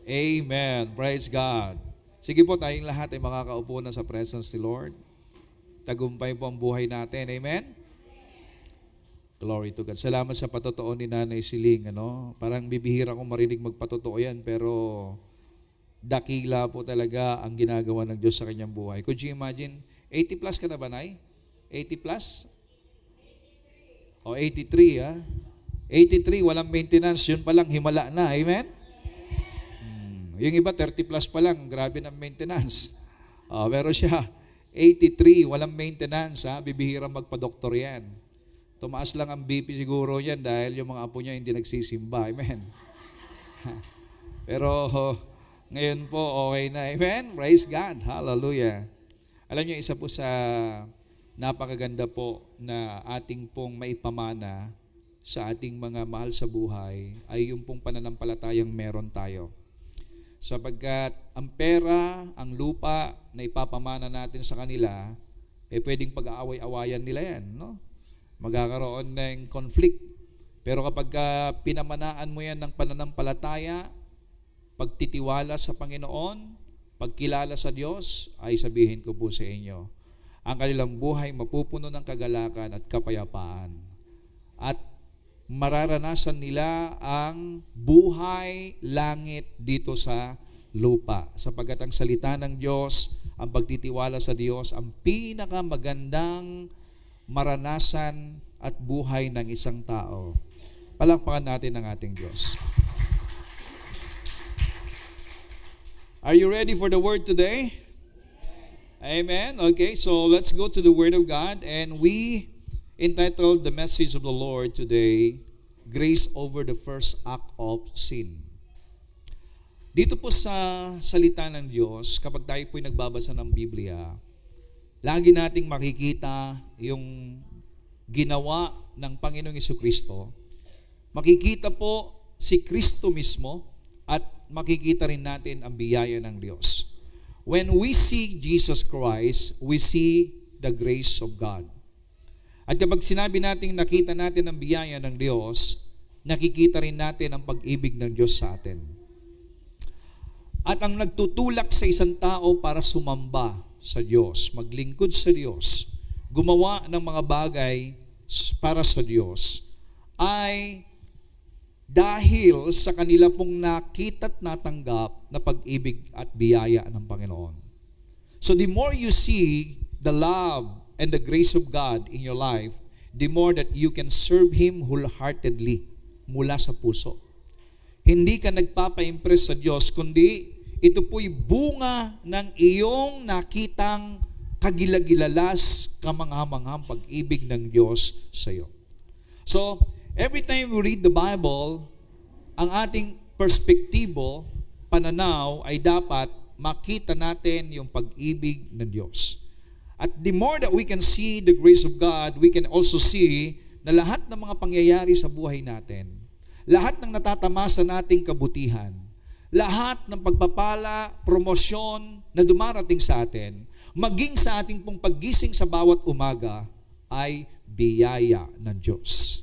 Amen. Praise God. Sige po, tayong lahat ay makakaupo na sa presence ni Lord. Tagumpay po ang buhay natin. Amen? Glory to God. Salamat sa patotoo ni Nanay Siling. Parang bibihira kong marinig magpatotoo yan, pero dakila po talaga ang ginagawa ng Diyos sa kanyang buhay. Could you imagine? 80 plus ka na ba, Nay? 80 plus? O 83, ha? 83, walang maintenance. Yun palang himala na. Amen? Yung iba, 30 plus pa lang. Grabe ng maintenance. Pero siya, 83, walang maintenance. Bibihirang magpa-doktor yan. Tumaas lang ang BP siguro yan dahil yung mga apo niya hindi nagsisimba. Amen? Pero ngayon po, okay na. Amen? Praise God. Hallelujah. Alam niyo, isa po sa napakaganda po na ating pong maipamana sa ating mga mahal sa buhay ay yung pong pananampalatayang meron tayo. Sapagkat ang pera, ang lupa na ipapamana natin sa kanila, pwedeng pag-aaway-awayan nila yan, no? Magkakaroon ng conflict. Pero kapag pinamanaan mo yan ng pananampalataya, pagtitiwala sa Panginoon, pagkilala sa Diyos, ay sabihin ko po sa inyo, ang kanilang buhay mapupuno ng kagalakan at kapayapaan. At mararanasan nila ang buhay langit dito sa lupa. Sapagkat ang salita ng Diyos, ang pagtitiwala sa Diyos, ang pinakamagandang maranasan at buhay ng isang tao. Palakpakan natin ang ating Diyos. Are you ready for the word today? Amen. Okay, so let's go to the Word of God, and we entitled the message of the Lord today, Grace Over the First Act of Sin. Dito po sa salita ng Diyos, kapag tayo po'y nagbabasa ng Biblia, lagi nating makikita yung ginawa ng Panginoong Jesucristo. Makikita po si Kristo mismo at makikita rin natin ang biyaya ng Diyos. When we see Jesus Christ, we see the grace of God. At kapag sinabi natin nakita natin ang biyaya ng Diyos, nakikita rin natin ang pag-ibig ng Diyos sa atin. At ang nagtutulak sa isang tao para sumamba sa Diyos, maglingkod sa Diyos, gumawa ng mga bagay para sa Diyos, ay dahil sa kanila pong nakita't natanggap na pag-ibig at biyaya ng Panginoon. So the more you see the love and the grace of God in your life, the more that you can serve Him wholeheartedly mula sa puso. Hindi ka nagpapa-impress sa Diyos, kundi ito po'y bunga ng iyong nakitang kagilagilalas, kamanghamanghang pag-ibig ng Diyos sa iyo. So, every time we read the Bible, ang ating perspektibo, pananaw, ay dapat makita natin yung pag-ibig ng Diyos. At the more that we can see the grace of God, we can also see na lahat ng mga pangyayari sa buhay natin, lahat ng natatamasa nating kabutihan, lahat ng pagpapala, promosyon na dumarating sa atin, maging sa ating pong paggising sa bawat umaga, ay biyaya ng Diyos.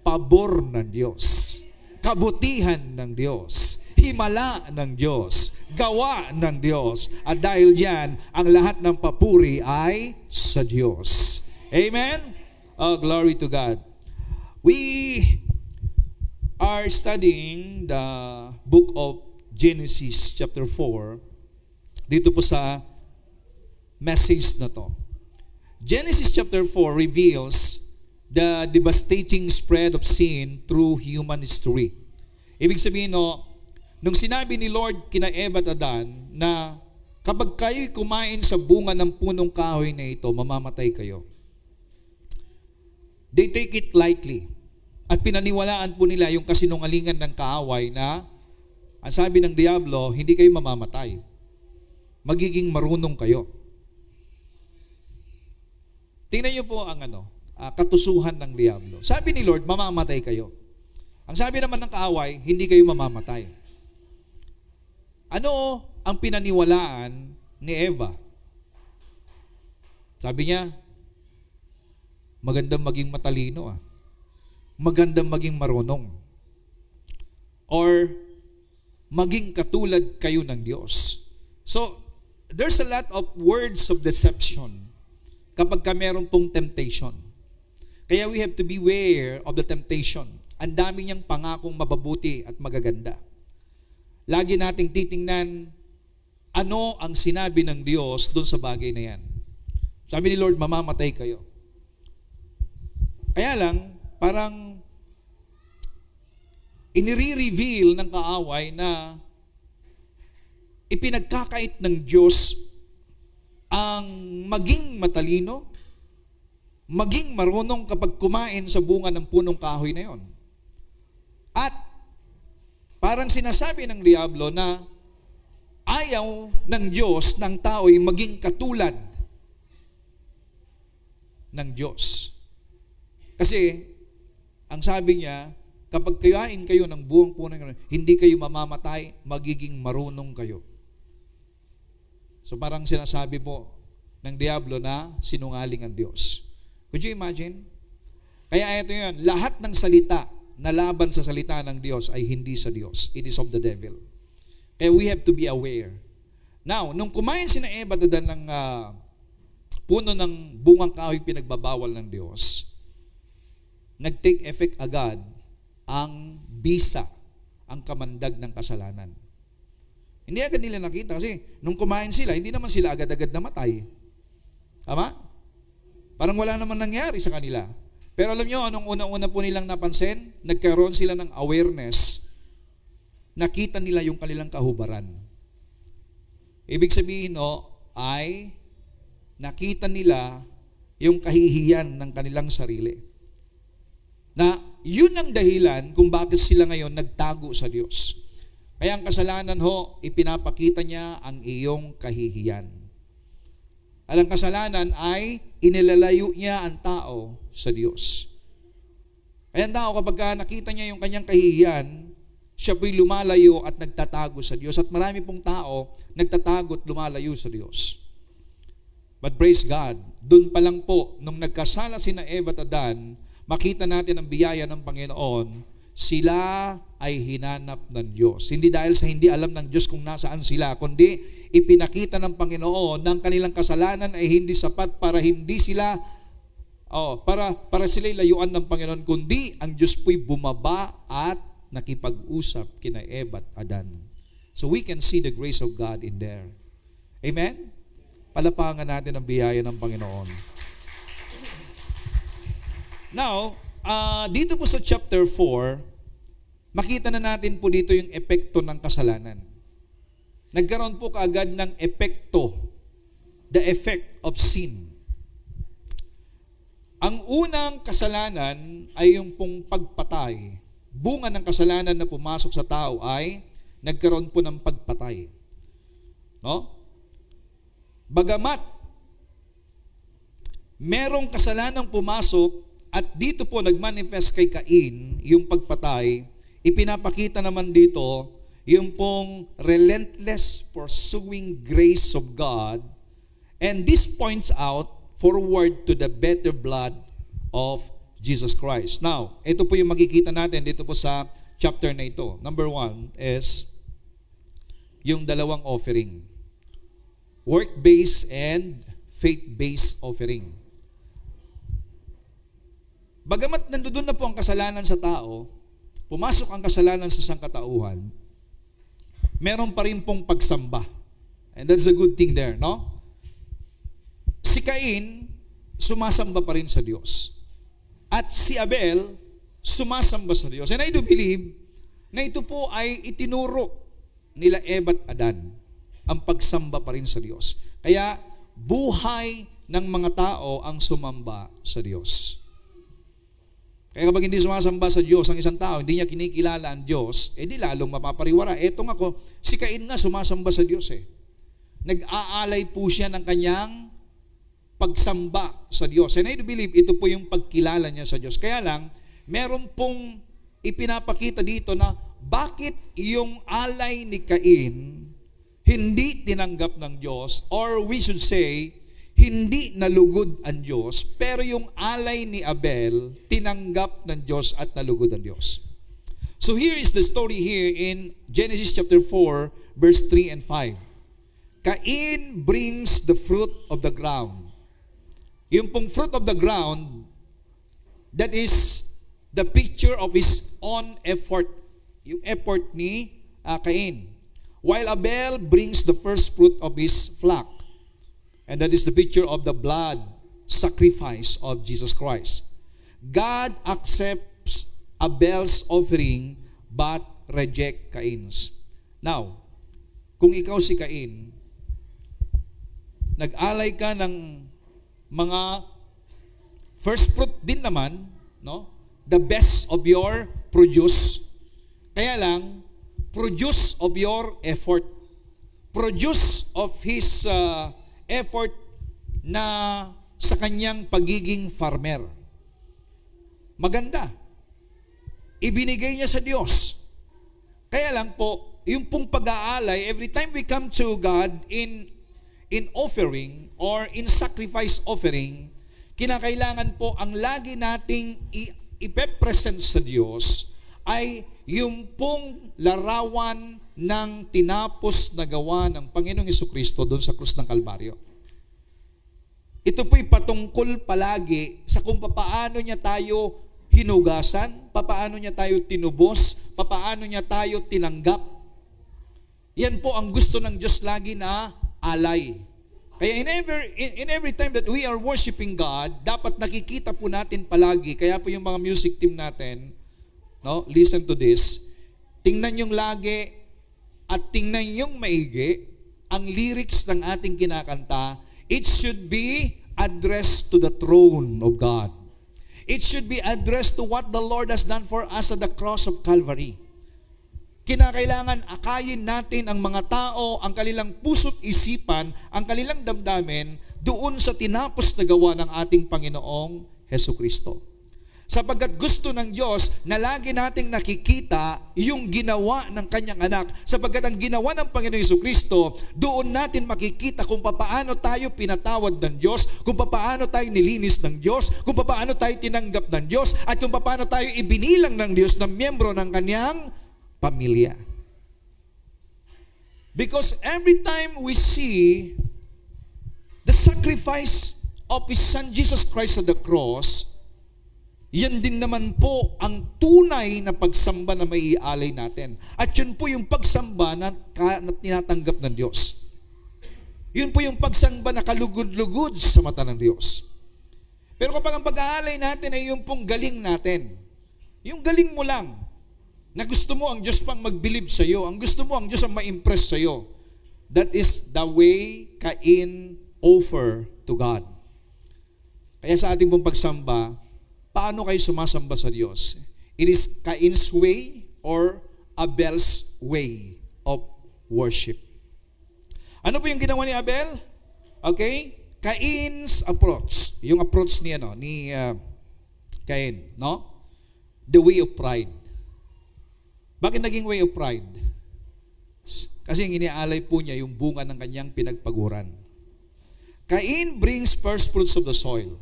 Pabor ng Diyos. Kabutihan ng Diyos. Himala ng Diyos. Gawa ng Diyos. At dahil diyan, ang lahat ng papuri ay sa Diyos. Amen? Oh, glory to God. We are studying the book of Genesis chapter 4. Dito po sa message na to. Genesis chapter 4 reveals the devastating spread of sin through human history. Ibig sabihin, nung sinabi ni Lord kina Eva at Adan na kapag kayo'y kumain sa bunga ng punong kahoy na ito, mamamatay kayo. They take it lightly. At pinaniwalaan po nila yung kasinungalingan ng kaaway na ang sabi ng Diablo, hindi kayo mamamatay. Magiging marunong kayo. Tingnan niyo po ang katusuhan ng Diablo. Sabi ni Lord, mamamatay kayo. Ang sabi naman ng kaaway, hindi kayo mamamatay. Ano ang pinaniwalaan ni Eva? Sabi niya, magandang maging matalino magandang maging marunong. Or maging katulad kayo ng Diyos. So, there's a lot of words of deception kapag ka meron pong temptation. Kaya we have to beware of the temptation. Ang dami niyang pangakong mababuti at magaganda. Lagi nating titingnan ano ang sinabi ng Diyos doon sa bagay na yan. Sabi ni Lord, mamamatay kayo. Kaya lang, parang inire-reveal ng kaaway na ipinagkakait ng Diyos ang maging matalino, maging marunong kapag kumain sa bunga ng punong kahoy na yon. At parang sinasabi ng diablo na ayaw ng Diyos ng tao'y maging katulad ng Diyos. Kasi, ang sabi niya, kapag kayain kayo ng buong punong, hindi kayo mamamatay, magiging marunong kayo. So parang sinasabi po ng diablo na sinungaling ang Diyos. Could you imagine? Kaya ito yun, lahat ng salita na laban sa salita ng Diyos ay hindi sa Diyos. It is of the devil. Kaya we have to be aware. Now, nung kumain sina Eva at Adan ng puno ng bungang kahoy pinagbabawal ng Diyos, nag-take effect agad ang bisa, ang kamandag ng kasalanan. Hindi agad nila nakita kasi nung kumain sila, hindi naman sila agad-agad namatay. Tama? Parang wala naman nangyari sa kanila. Pero alam nyo, anong una-una po nilang napansin? Nagkaroon sila ng awareness. Nakita nila yung kanilang kahubaran. Ibig sabihin, ay nakita nila yung kahihiyan ng kanilang sarili. Na yun ang dahilan kung bakit sila ngayon nagtago sa Diyos. Kaya ang kasalanan ipinapakita niya ang iyong kahihiyan. At ang kasalanan ay inilalayo niya ang tao sa Diyos. Kaya ang tao kapag nakita niya yung kanyang kahihiyan, siya po'y lumalayo at nagtatago sa Diyos. At marami pong tao nagtatago at lumalayo sa Diyos. But praise God, dun pa lang po, nung nagkasala sina Eva at Adan, makita natin ang biyaya ng Panginoon, sila ay hinanap ng Diyos. Hindi dahil sa hindi alam ng Diyos kung nasaan sila, kundi ipinakita ng Panginoon na ang kanilang kasalanan ay hindi sapat para hindi sila, para sila'y layuan ng Panginoon, kundi ang Diyos po'y bumaba at nakipag-usap kina Eva at Adan. So we can see the grace of God in there. Amen? Palapangan natin ang biyaya ng Panginoon. Now, dito po sa chapter 4, makita na natin po dito yung epekto ng kasalanan. Nagkaroon po kaagad ng epekto, the effect of sin. Ang unang kasalanan ay yung pong pagpatay. Bunga ng kasalanan na pumasok sa tao ay nagkaroon po ng pagpatay. No? Bagamat merong kasalanang pumasok at dito po nagmanifest kay Cain yung pagpatay, ipinapakita naman dito yung pong relentless pursuing grace of God, and this points out forward to the better blood of Jesus Christ. Now, ito po yung makikita natin dito po sa chapter na ito. Number 1 is yung dalawang offering. Work-based and faith-based offering. Bagamat nandoon na po ang kasalanan sa tao, pumasok ang kasalanan sa sangkatauhan, meron pa rin pong pagsamba. And that's a good thing there, no? Si Cain, sumasamba pa rin sa Diyos. At si Abel, sumasamba sa Diyos. And I do believe na ito po ay itinuro nila Eva at Adan, ang pagsamba pa rin sa Diyos. Kaya, buhay ng mga tao ang sumamba sa Diyos. Kaya kapag hindi sumasamba sa Diyos ang isang tao, hindi niya kinikilala ang Diyos, di lalong mapapariwara. Eto nga ko, si Cain nga sumasamba sa Diyos Nag-aalay po siya ng kanyang pagsamba sa Diyos. And I do believe ito po yung pagkilala niya sa Diyos. Kaya lang, meron pong ipinapakita dito na bakit yung alay ni Cain hindi tinanggap ng Diyos, or we should say, hindi nalugod ang Diyos, pero yung alay ni Abel, tinanggap ng Diyos at nalugod ang Diyos. So here is the story here in Genesis chapter 4, verse 3 and 5. Cain brings the fruit of the ground. Yung pong fruit of the ground, that is the picture of his own effort. Yung effort ni Cain. While Abel brings the first fruit of his flock. And that is the picture of the blood sacrifice of Jesus Christ. God accepts Abel's offering but reject Cain's. Now, kung ikaw si Cain, nag-alay ka ng mga first fruit din naman, no? The best of your produce. Kaya lang, produce of your effort. Produce of his effort na sa kanyang pagiging farmer. Maganda. Ibinigay niya sa Diyos. Kaya lang po, yung pong pag-aalay, every time we come to God in offering or in sacrifice offering, kinakailangan po ang lagi nating ipepresent sa Diyos ay yung pong larawan ng tinapos na gawa ng Panginoong Jesucristo doon sa krus ng Kalbaryo. Ito po'y patungkol palagi sa kung papaano niya tayo hinugasan, papaano niya tayo tinubos, papaano niya tayo tinanggap. Yan po ang gusto ng Diyos lagi na alay. Kaya in every time that we are worshiping God, dapat nakikita po natin palagi, kaya po yung mga music team natin, no, listen to this, tingnan yung lagi at tingnan yung maigi, ang lyrics ng ating kinakanta, it should be addressed to the throne of God. It should be addressed to what the Lord has done for us at the cross of Calvary. Kinakailangan akayin natin ang mga tao, ang kanilang puso't isipan, ang kanilang damdamin doon sa tinapos na gawa ng ating Panginoong Hesukristo. Sapagkat gusto ng Diyos na lagi nating nakikita yung ginawa ng Kanyang anak. Sapagkat ang ginawa ng Panginoong Hesukristo, doon natin makikita kung paano tayo pinatawad ng Diyos, kung paano tayo nilinis ng Diyos, kung paano tayo tinanggap ng Diyos, at kung paano tayo ibinilang ng Diyos na miyembro ng Kanyang pamilya. Because every time we see the sacrifice of His Son Jesus Christ at the cross, yan din naman po ang tunay na pagsamba na maialay natin. At yun po yung pagsamba na tinatanggap ng Diyos. Yun po yung pagsamba na kalugod-lugod sa mata ng Diyos. Pero kapag ang pag-aalay natin ay yung pong galing natin, yung galing mo lang, na gusto mo ang Diyos pang magbilib sa iyo, ang gusto mo ang Diyos ang ma-impress sa iyo, that is the way Cain offer to God. Kaya sa ating pong pagsamba, paano kayo sumasamba sa Diyos? It is Cain's way or Abel's way of worship. Ano po yung ginawa ni Abel? Okay? Cain's approach. Yung approach ni Cain, no? The way of pride. Bakit naging way of pride? Kasi iniaalay po niya yung bunga ng kanyang pinagpaguran. Cain brings first fruits of the soil.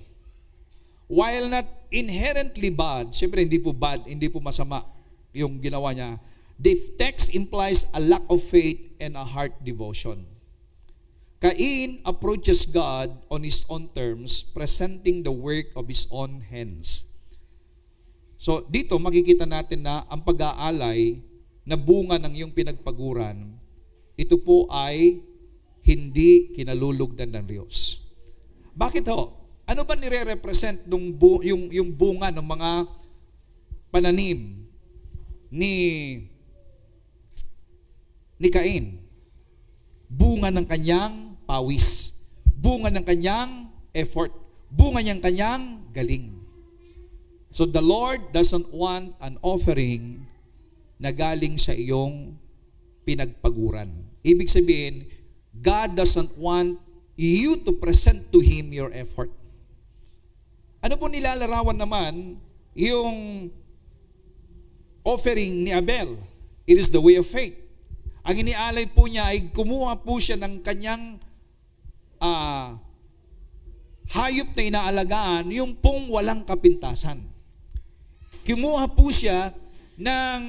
While not inherently bad, siyempre hindi po bad, hindi po masama yung ginawa niya, the text implies a lack of faith and a heart devotion. Cain approaches God on his own terms, presenting the work of his own hands. So dito makikita natin na ang pag-aalay na bunga ng iyong pinagpaguran, ito po ay hindi kinalulugdan ng Diyos. Bakit ho? Ano ba nire-represent yung bunga ng mga pananim ni Cain? Bunga ng kanyang pawis. Bunga ng kanyang effort. Bunga ng kanyang galing. So the Lord doesn't want an offering na galing sa iyong pinagpaguran. Ibig sabihin, God doesn't want you to present to Him your effort. Ano po nilalarawan naman yung offering ni Abel? It is the way of faith. Ang inialay po niya ay kumuha po siya ng kanyang hayop na inaalagaan, yung pong walang kapintasan. Kumuha po siya ng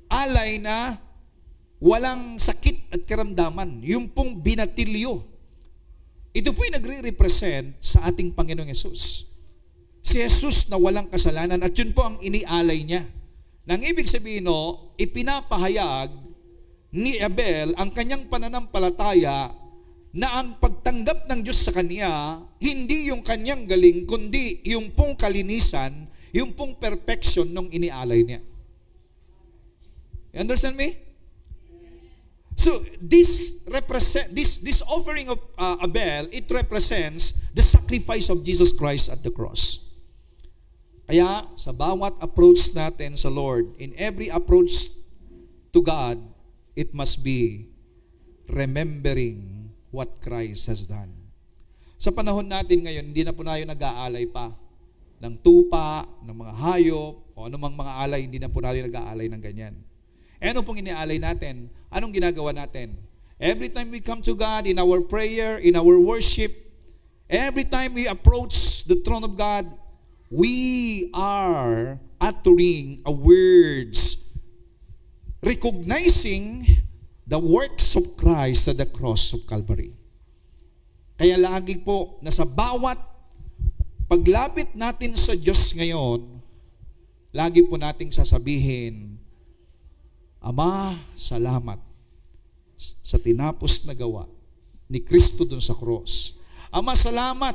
alay na walang sakit at karamdaman. Yung pong binatilyo. Ito po'y nagre-represent sa ating Panginoong Yesus. Si Jesus na walang kasalanan at yun po ang inialay niya. Nang ibig sabihin, ipinapahayag ni Abel ang kanyang pananampalataya na ang pagtanggap ng Diyos sa kanya, hindi yung kanyang galing, kundi yung pong kalinisan, yung pong perfection nung inialay niya. You understand me? So this offering of Abel, it represents the sacrifice of Jesus Christ at the cross. Kaya sa bawat approach natin sa Lord, in every approach to God, it must be remembering what Christ has done. Sa panahon natin ngayon, hindi na po tayo nag-aalay pa ng tupa, ng mga hayop, o anumang mga alay, hindi na po tayo nag-aalay ng ganyan. E ano pong iniaalay natin? Anong ginagawa natin? Every time we come to God in our prayer, in our worship, every time we approach the throne of God, we are uttering words recognizing the works of Christ at the cross of Calvary. Kaya lagi po na sa bawat paglapit natin sa Diyos ngayon, lagi po nating sasabihin, Ama, salamat sa tinapos na gawa ni Kristo dun sa cross. Ama, salamat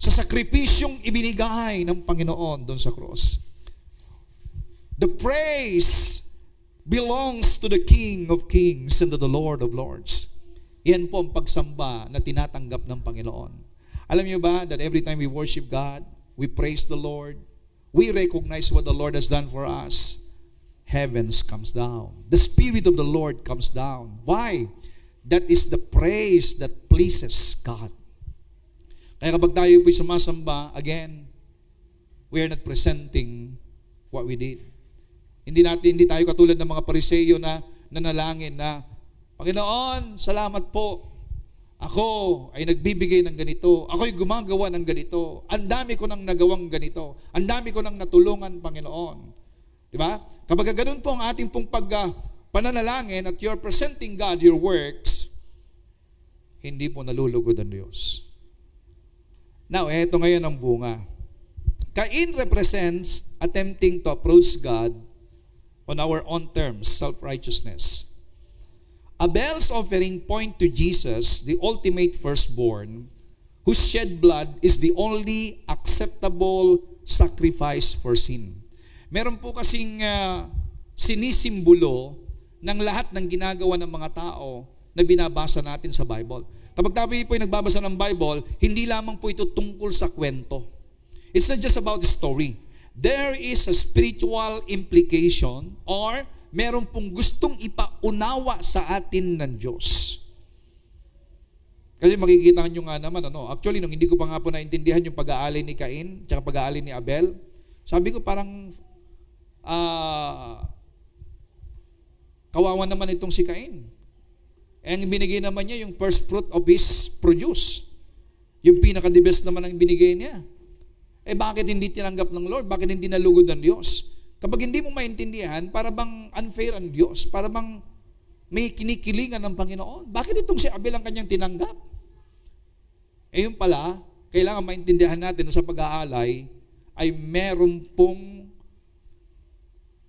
sa sakripisyong ibinigay ng Panginoon dun sa cross. The praise belongs to the King of Kings and to the Lord of Lords. Yan po ang pagsamba na tinatanggap ng Panginoon. Alam niyo ba that every time we worship God, we praise the Lord, we recognize what the Lord has done for us, heavens comes down. The Spirit of the Lord comes down. Why? That is the praise that pleases God. Kaya kapag tayo po'y sumasamba, again, we are not presenting what we did. Hindi tayo katulad ng mga Pariseyo na nanalangin na, Panginoon, salamat po. Ako ay nagbibigay ng ganito. Ako'y gumagawa ng ganito. Ang dami ko nang nagawang ganito. Ang dami ko nang natulungan, Panginoon. Diba? Kapag ganun po ang ating pong pananalangin at you're presenting God your works, hindi po nalulugod ang Diyos. Now, eto ngayon ang bunga. Cain represents attempting to approach God on our own terms, self-righteousness. Abel's offering point to Jesus, the ultimate firstborn, whose shed blood is the only acceptable sacrifice for sin. Meron po kasing sinisimbolo ng lahat ng ginagawa ng mga tao na binabasa natin sa Bible. Kapag tayo po ay nagbabasa ng Bible, hindi lamang po ito tungkol sa kwento. It's not just about the story. There is a spiritual implication or meron pong gustong ipaunawa sa atin ng Diyos. Kasi makikita nyo nga naman, actually, nung hindi ko pa nga po naintindihan yung pag-aalay ni Cain at pag-aalay ni Abel, sabi ko parang kawawa naman itong si Cain. Ang binigay naman niya yung first fruit of his produce. Yung pinaka-the best naman ang binigay niya. Bakit hindi tinanggap ng Lord? Bakit hindi nalugod ng Diyos? Kapag hindi mo maintindihan, para bang unfair ang Diyos? Para bang may kinikilingan ng Panginoon? Bakit itong si Abel ang kanyang tinanggap? Yun pala, kailangan maintindihan natin na sa pag-aalay ay meron pong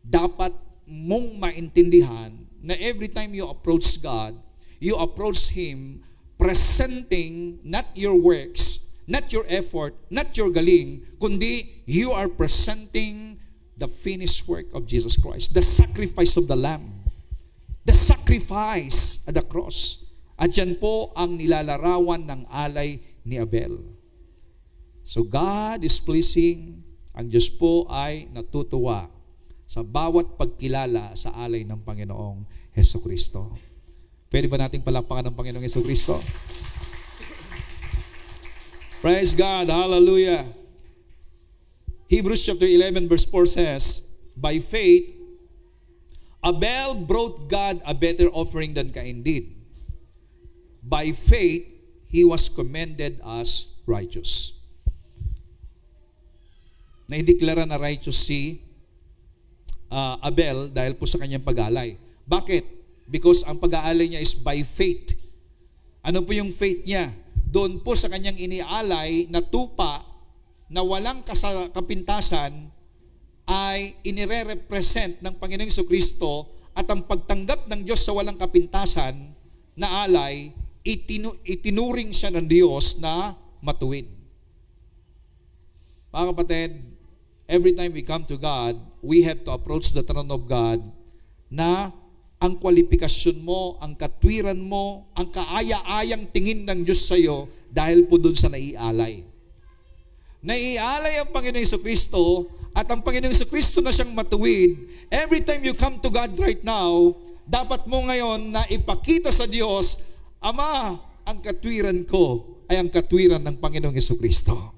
dapat mong maintindihan na every time you approach God, you approach Him presenting not your works, not your effort, not your galing, kundi you are presenting the finished work of Jesus Christ, the sacrifice of the Lamb, the sacrifice at the cross. At yan po ang nilalarawan ng alay ni Abel. So God is pleasing, ang Diyos po ay natutuwa sa bawat pagkilala sa alay ng Panginoong Hesukristo. Pwede ba nating palakpakan ng Panginoong Hesukristo? Praise God, hallelujah. Hebrews chapter 11 verse 4 says, by faith, Abel brought God a better offering than Cain did. By faith, he was commended as righteous. Naideklara na righteous si Abel dahil po sa kanyang pag-aalay. Bakit? Because ang pag-aalay niya is by faith. Ano po yung faith niya? Doon po sa kanyang inialay na tupa na walang kapintasan ay inire-represent ng Panginoong Jesucristo, at ang pagtanggap ng Diyos sa walang kapintasan na alay, itinuring siya ng Diyos na matuwid. Mga kapatid, every time we come to God, we have to approach the throne of God na ang kwalifikasyon mo, ang katwiran mo, ang kaaya-ayang tingin ng Diyos sa iyo dahil po doon sa naialay. Naialay ang Panginoong Jesucristo, at ang Panginoong Jesucristo na siyang matuwid. Every time you come to God right now, dapat mo ngayon na ipakita sa Diyos, Ama, ang katwiran ko ay ang katwiran ng Panginoong Jesucristo.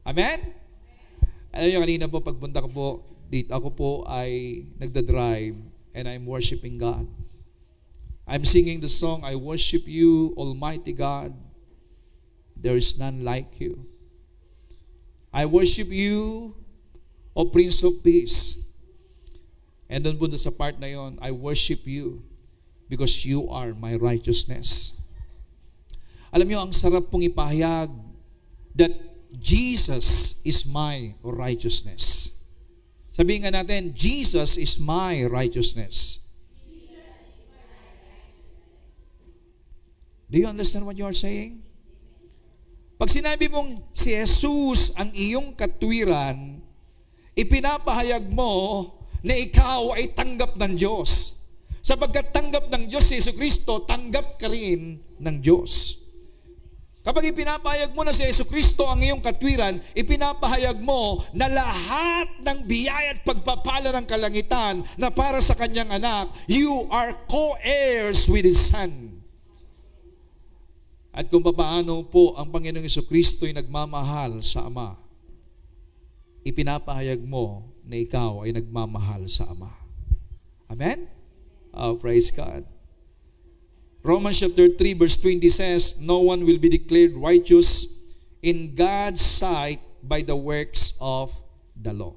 Amen? Alam niyo, kanina po pagpunta ko po dito, ako po ay nagdadrive and I'm worshiping God. I'm singing the song, I worship you, Almighty God. There is none like you. I worship you, O Prince of Peace. And doon po sa part na yon, I worship you because you are my righteousness. Alam niyo, ang sarap pong ipahayag that Jesus is my righteousness. Sabihin nga natin, Jesus is my righteousness. Do you understand what you are saying? Pag sinabi mong si Jesus ang iyong katwiran, ipinapahayag mo na ikaw ay tanggap ng Diyos. Sapagkat tanggap ng Diyos si Jesucristo, tanggap ka rin ng Diyos. Kapag ipinapahayag mo na si Jesucristo ang iyong katwiran, ipinapahayag mo na lahat ng biyaya at pagpapala ng kalangitan na para sa kanyang anak, you are co-heirs with His Son. At kung paano po ang Panginoong Jesucristo ay nagmamahal sa Ama, ipinapahayag mo na ikaw ay nagmamahal sa Ama. Amen? Oh, praise God. Romans chapter 3 verse 20 says, no one will be declared righteous in God's sight by the works of the law.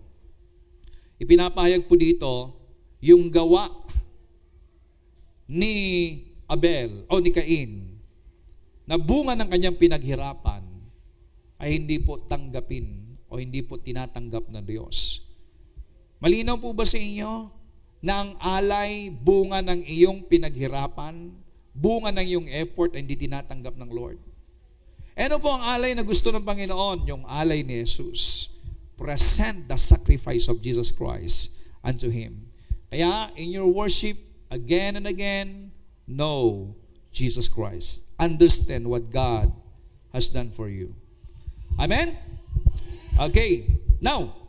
Ipinapahayag po dito yung gawa ni Abel o ni Cain na bunga ng kanyang pinaghirapan ay hindi po tanggapin o hindi po tinatanggap ng Diyos. Malinaw po ba sa inyo na ang alay, bunga ng iyong pinaghirapan, bunga ng iyong effort ay hindi tinatanggap ng Lord? Ano po ang alay na gusto ng Panginoon? Yung alay ni Jesus. Present the sacrifice of Jesus Christ unto Him. Kaya in your worship, again and again, know Jesus Christ. Understand what God has done for you. Amen? Okay. Now,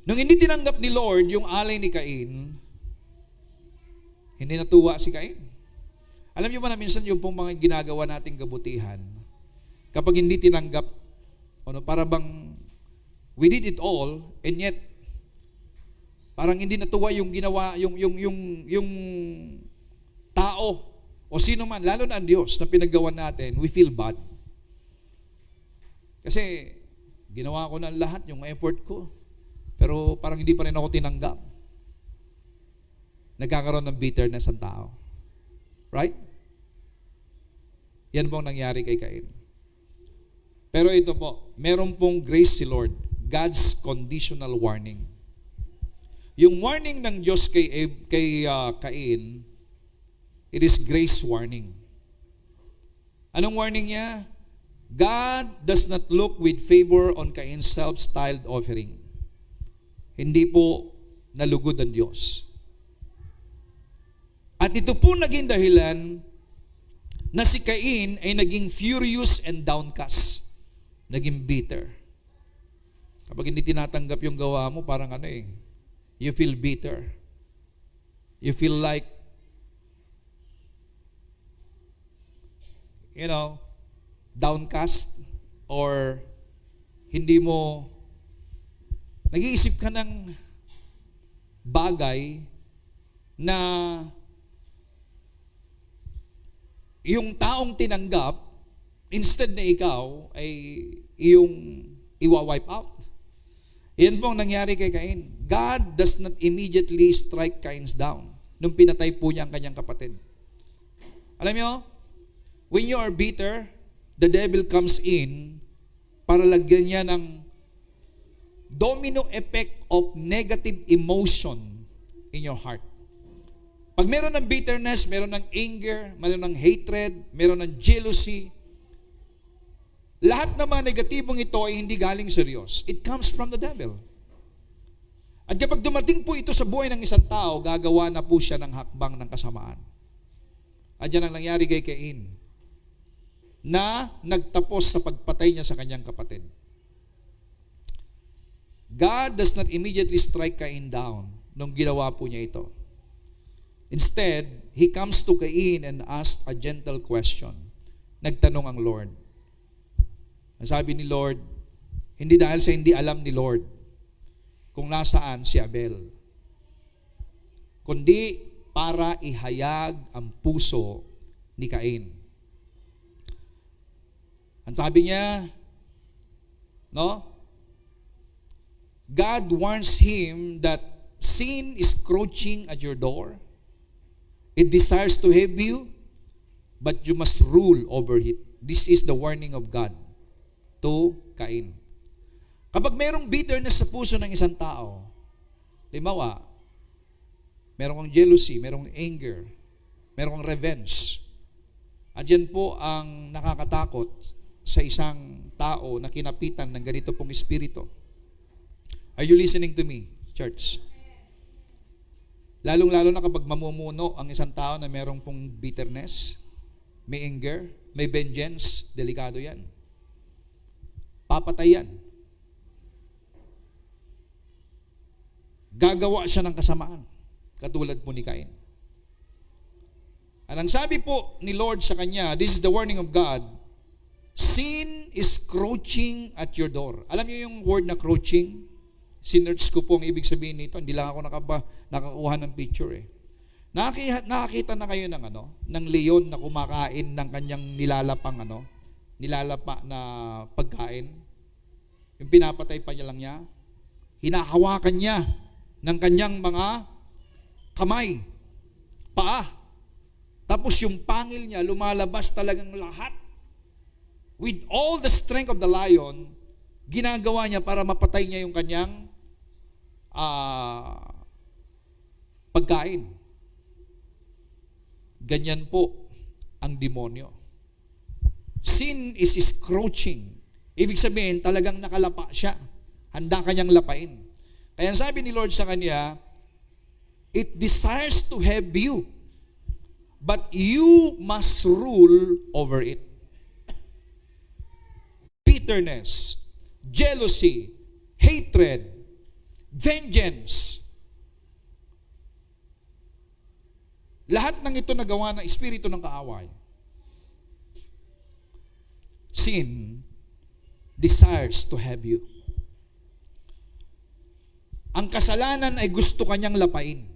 nung hindi tinanggap ni Lord yung alay ni Cain, hindi natuwa si Cain. Alam niyo ba na minsan yung pong mga ginagawa nating kabutihan, kapag hindi tinanggap, para bang we did it all, and yet parang hindi natuwa yung ginawa, yung tao, o sino man, lalo na ang Diyos na pinaggawa natin, we feel bad. Kasi ginawa ko na lahat, yung effort ko, pero parang hindi pa rin ako tinanggap. Nagkakaroon ng bitterness ang tao. Right? Yan pong nangyari kay Cain. Pero ito po, meron pong grace si Lord, God's conditional warning. Yung warning ng Diyos kay Cain, it is grace warning. Anong warning niya? God does not look with favor on Cain's self-styled offering. Hindi po nalugod ang Diyos. At ito po naging dahilan na si Cain ay naging furious and downcast. Naging bitter. Kapag hindi tinatanggap yung gawa mo, parang you feel bitter. You feel like, downcast, or hindi mo, nag-iisip ka ng bagay na yung taong tinanggap, instead na ikaw ay iyong iwa-wipe out. Yan po ang nangyari kay Cain. God does not immediately strike Cain down nung pinatay po niya ang kanyang kapatid. Alam niyo, when you are bitter, the devil comes in para lagyan niya ng domino effect of negative emotion in your heart. Pag meron ng bitterness, meron ng anger, meron ng hatred, meron ng jealousy, lahat ng mga negatibong ito ay hindi galing serious. It comes from the devil. At kapag dumating po ito sa buhay ng isang tao, gagawa na po siya ng hakbang ng kasamaan. At yan ang nangyari kay Cain, na nagtapos sa pagpatay niya sa kanyang kapatid. God does not immediately strike Cain down nung ginawa po niya ito. Instead, he comes to Cain and asked a gentle question. Nagtanong ang Lord. Ang sabi ni Lord, hindi dahil sa hindi alam ni Lord kung nasaan si Abel, kundi para ihayag ang puso ni Cain. Ang sabi niya, no? God warns him that sin is crouching at your door. It desires to have you, but you must rule over it. This is the warning of God to Cain. Kapag mayroong bitterness sa puso ng isang tao, limawa, mayroong jealousy, mayroong anger, mayroong revenge. At yan po ang nakakatakot sa isang tao na kinapitan ng ganito pong espiritu. Are you listening to me, church? Lalong-lalo na kapag mamumuno ang isang tao na mayroong pong bitterness, may anger, may vengeance, delikado yan. Papatay yan. Gagawa siya ng kasamaan, katulad po ni Cain. Ang sabi po ni Lord sa kanya, this is the warning of God, sin is crouching at your door. Alam niyo yung word na crouching? Sinerch ko po ang ibig sabihin nito. Hindi lang ako nakakuha ng picture eh. Nakakita na kayo ng ng leon na kumakain ng kanyang nilalapa na pagkain. Yung pinapatay pa niya lang niya. Hinahawakan niya ng kanyang mga kamay, paa. Tapos yung pangil niya, lumalabas talagang lahat. With all the strength of the lion, ginagawa niya para mapatay niya yung kanyang pagkain. Ganyan po ang demonyo. Sin is crouching. Ibig sabihin, talagang nakalapa siya. Handa kanyang lapain. Kaya sabi ni Lord sa kanya, it desires to have you, but you must rule over it. Bitterness, jealousy, hatred, vengeance. Lahat ng ito nagawa ng espiritu ng kaaway. Sin desires to have you. Ang kasalanan ay gusto kanyang lapain.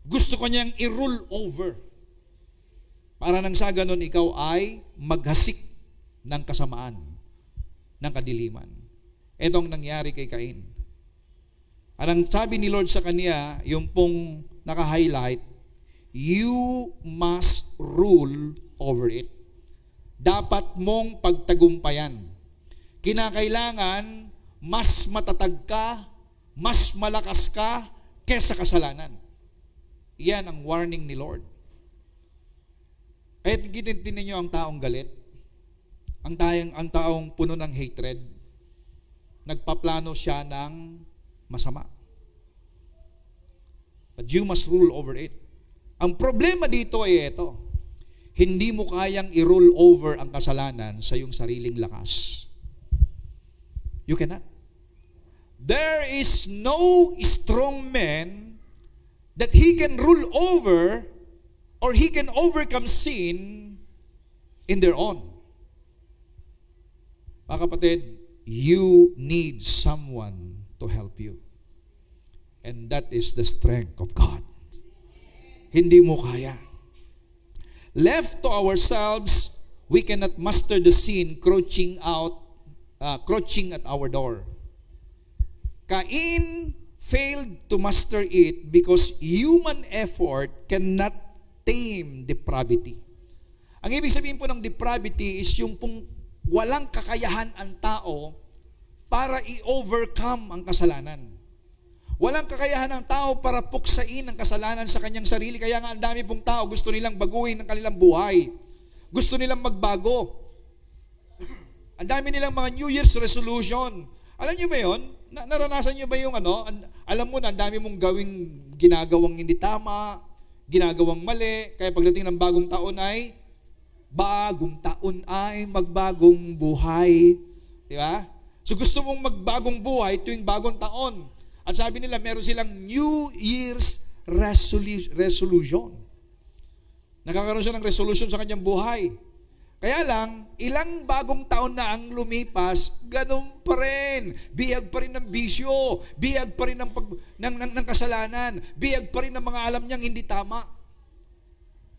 Gusto kanyang i-rule over. Para nang sa ganon ikaw ay maghasik ng kasamaan, ng kadiliman. Ito ang nangyari kay Cain. Ang sabi ni Lord sa kanya, yung pong naka-highlight, you must rule over it. Dapat mong pagtagumpayan. Kinakailangan mas matatag ka, mas malakas ka kesa kasalanan. Iyan ang warning ni Lord. Kaya tinin niyo ang taong galit, ang taong puno ng hatred, nagpaplano siya ng masama. But you must rule over it. Ang problema dito ay ito. Hindi mo kayang i-rule over ang kasalanan sa iyong sariling lakas. You cannot. There is no strong man that he can rule over or he can overcome sin in their own. Mga kapatid, you need someone to help you. And that is the strength of God. Hindi mo kaya. Left to ourselves, we cannot master the sin crouching at our door. Cain failed to master it because human effort cannot tame depravity. Ang ibig sabihin po ng depravity is yung pong walang kakayahan ang tao para i-overcome ang kasalanan. Walang kakayahan ng tao para puksain ang kasalanan sa kanyang sarili. Kaya nga ang dami pong tao gusto nilang baguhin ang kanilang buhay. Gusto nilang magbago. Ang dami nilang mga New Year's resolution. Alam niyo ba yun? Naranasan niyo ba yung alam mo na ang dami mong ginagawang hindi tama, ginagawang mali, kaya pagdating ng bagong taon ay magbagong buhay. Di ba? So gusto mong magbagong buhay tuwing bagong taon. At sabi nila, meron silang New Year's resolution. Nakakaroon siya ng resolution sa kanyang buhay. Kaya lang, ilang bagong taon na ang lumipas, ganun pa rin. Bihag pa rin ng bisyo, bihag pa rin ng kasalanan, bihag pa rin ng mga alam niyang hindi tama.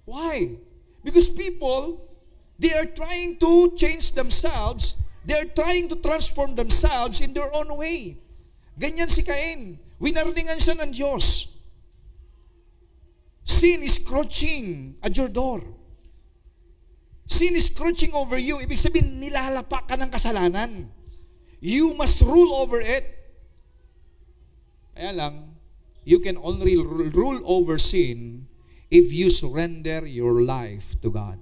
Why? Because people, they are trying to change themselves, they are trying to transform themselves in their own way. Ganyan si Cain. Winarningan siya ng Diyos. Sin is crouching at your door. Sin is crouching over you. Ibig sabihin, nilalapa ka ng kasalanan. You must rule over it. Kaya lang, you can only rule over sin if you surrender your life to God.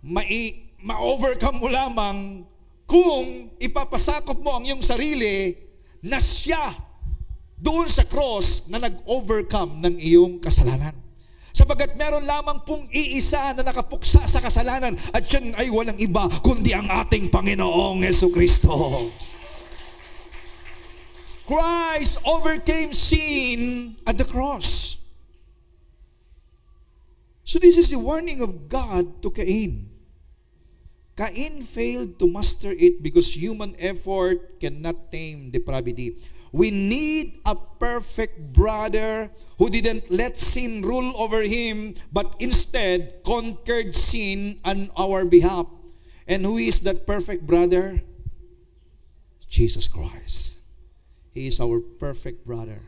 Ma-overcome mo lamang kung ipapasakop mo ang iyong sarili na siya doon sa cross na nag-overcome ng iyong kasalanan. Sapagat meron lamang pong iisa na nakapuksa sa kasalanan at siya ay walang iba kundi ang ating Panginoong Jesucristo. Christ overcame sin at the cross. So this is the warning of God to Cain. Cain failed to master it because human effort cannot tame depravity. We need a perfect brother who didn't let sin rule over him, but instead conquered sin on our behalf. And who is that perfect brother? Jesus Christ. He is our perfect brother.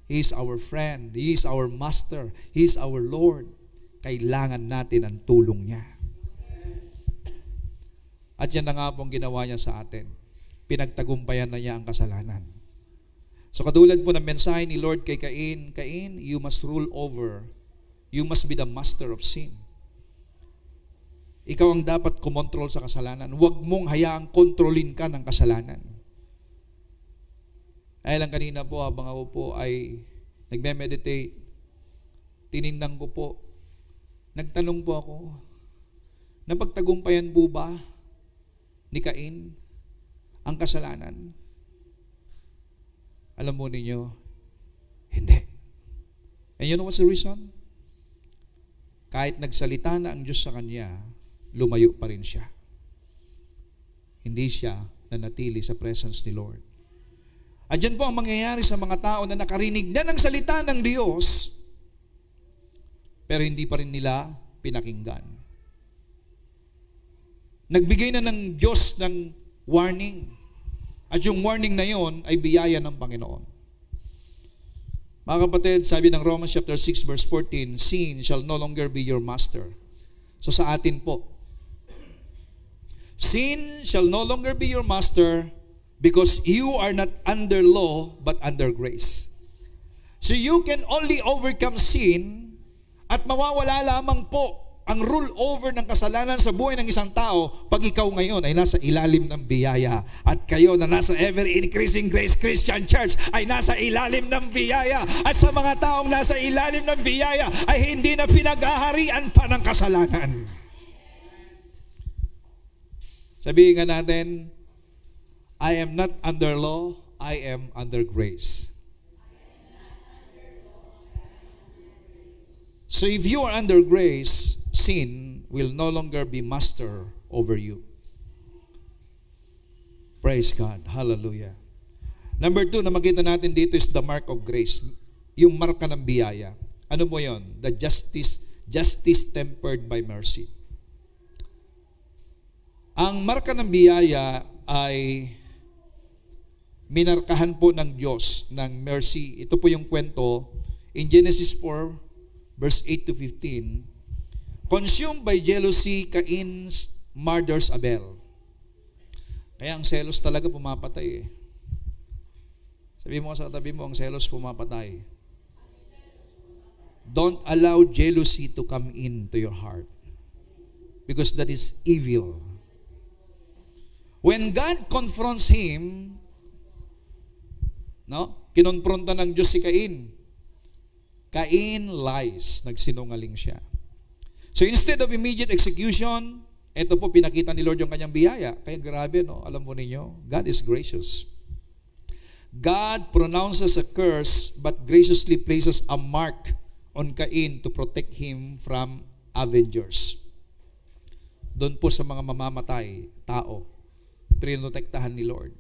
He is our friend. He is our master. He is our Lord. Kailangan natin ang tulong niya. At yan na nga pong ginawa niya sa atin. Pinagtagumpayan na niya ang kasalanan. So katulad po ng mensahe ni Lord kay Cain, Cain, you must rule over. You must be the master of sin. Ikaw ang dapat kumontrol sa kasalanan. Huwag mong hayaang kontrolin ka ng kasalanan. Ay lang kanina po, habang ako po ay nagme-meditate, tinindang ko po, nagtanong po ako, napagtagumpayan po ba ni Cain ang kasalanan? Alam mo ninyo, hindi. And you know what's the reason? Kahit nagsalita na ang Diyos sa kanya, lumayo pa rin siya. Hindi siya nanatili sa presence ni Lord. At dyan po ang mangyayari sa mga tao na nakarinig na ng salita ng Diyos, pero hindi pa rin nila pinakinggan. Nagbigay na ng Diyos ng warning. At yung warning na yon ay biyaya ng Panginoon. Mga kapatid, sabi ng Romans chapter 6 verse 14, sin shall no longer be your master. So sa atin po, sin shall no longer be your master because you are not under law but under grace. So you can only overcome sin at mawawala lamang po ang rule over ng kasalanan sa buhay ng isang tao pag ikaw ngayon ay nasa ilalim ng biyaya at kayo na nasa ever-increasing Grace Christian Church ay nasa ilalim ng biyaya at sa mga taong nasa ilalim ng biyaya ay hindi na pinag-aharian pa ng kasalanan. Sabihin nga natin, I am not under law, I am under grace. So if you are under grace, sin will no longer be master over you. Praise God. Hallelujah. Number 2 na makita natin dito is the mark of grace. Yung marka ng biyaya. Ano mo yon? The justice tempered by mercy. Ang marka ng biyaya ay minarkahan po ng Diyos ng mercy. Ito po yung kwento in Genesis 4, verse 8 to 15. Consumed by jealousy, Cain murders Abel. Kaya ang selos talaga pumapatay eh. Sabi mo sa katabi mo, ang selos pumapatay. Don't allow jealousy to come into your heart. Because that is evil. When God confronts him, kinonfronta ng Diyos si Cain. Cain lies, nagsinungaling siya. So instead of immediate execution, ito po pinakita ni Lord yung kanyang biyaya. Kaya grabe, alam mo ninyo, God is gracious. God pronounces a curse but graciously places a mark on Cain to protect him from avengers. Doon po sa mga mamamatay, tao, prinotektahan ni Lord.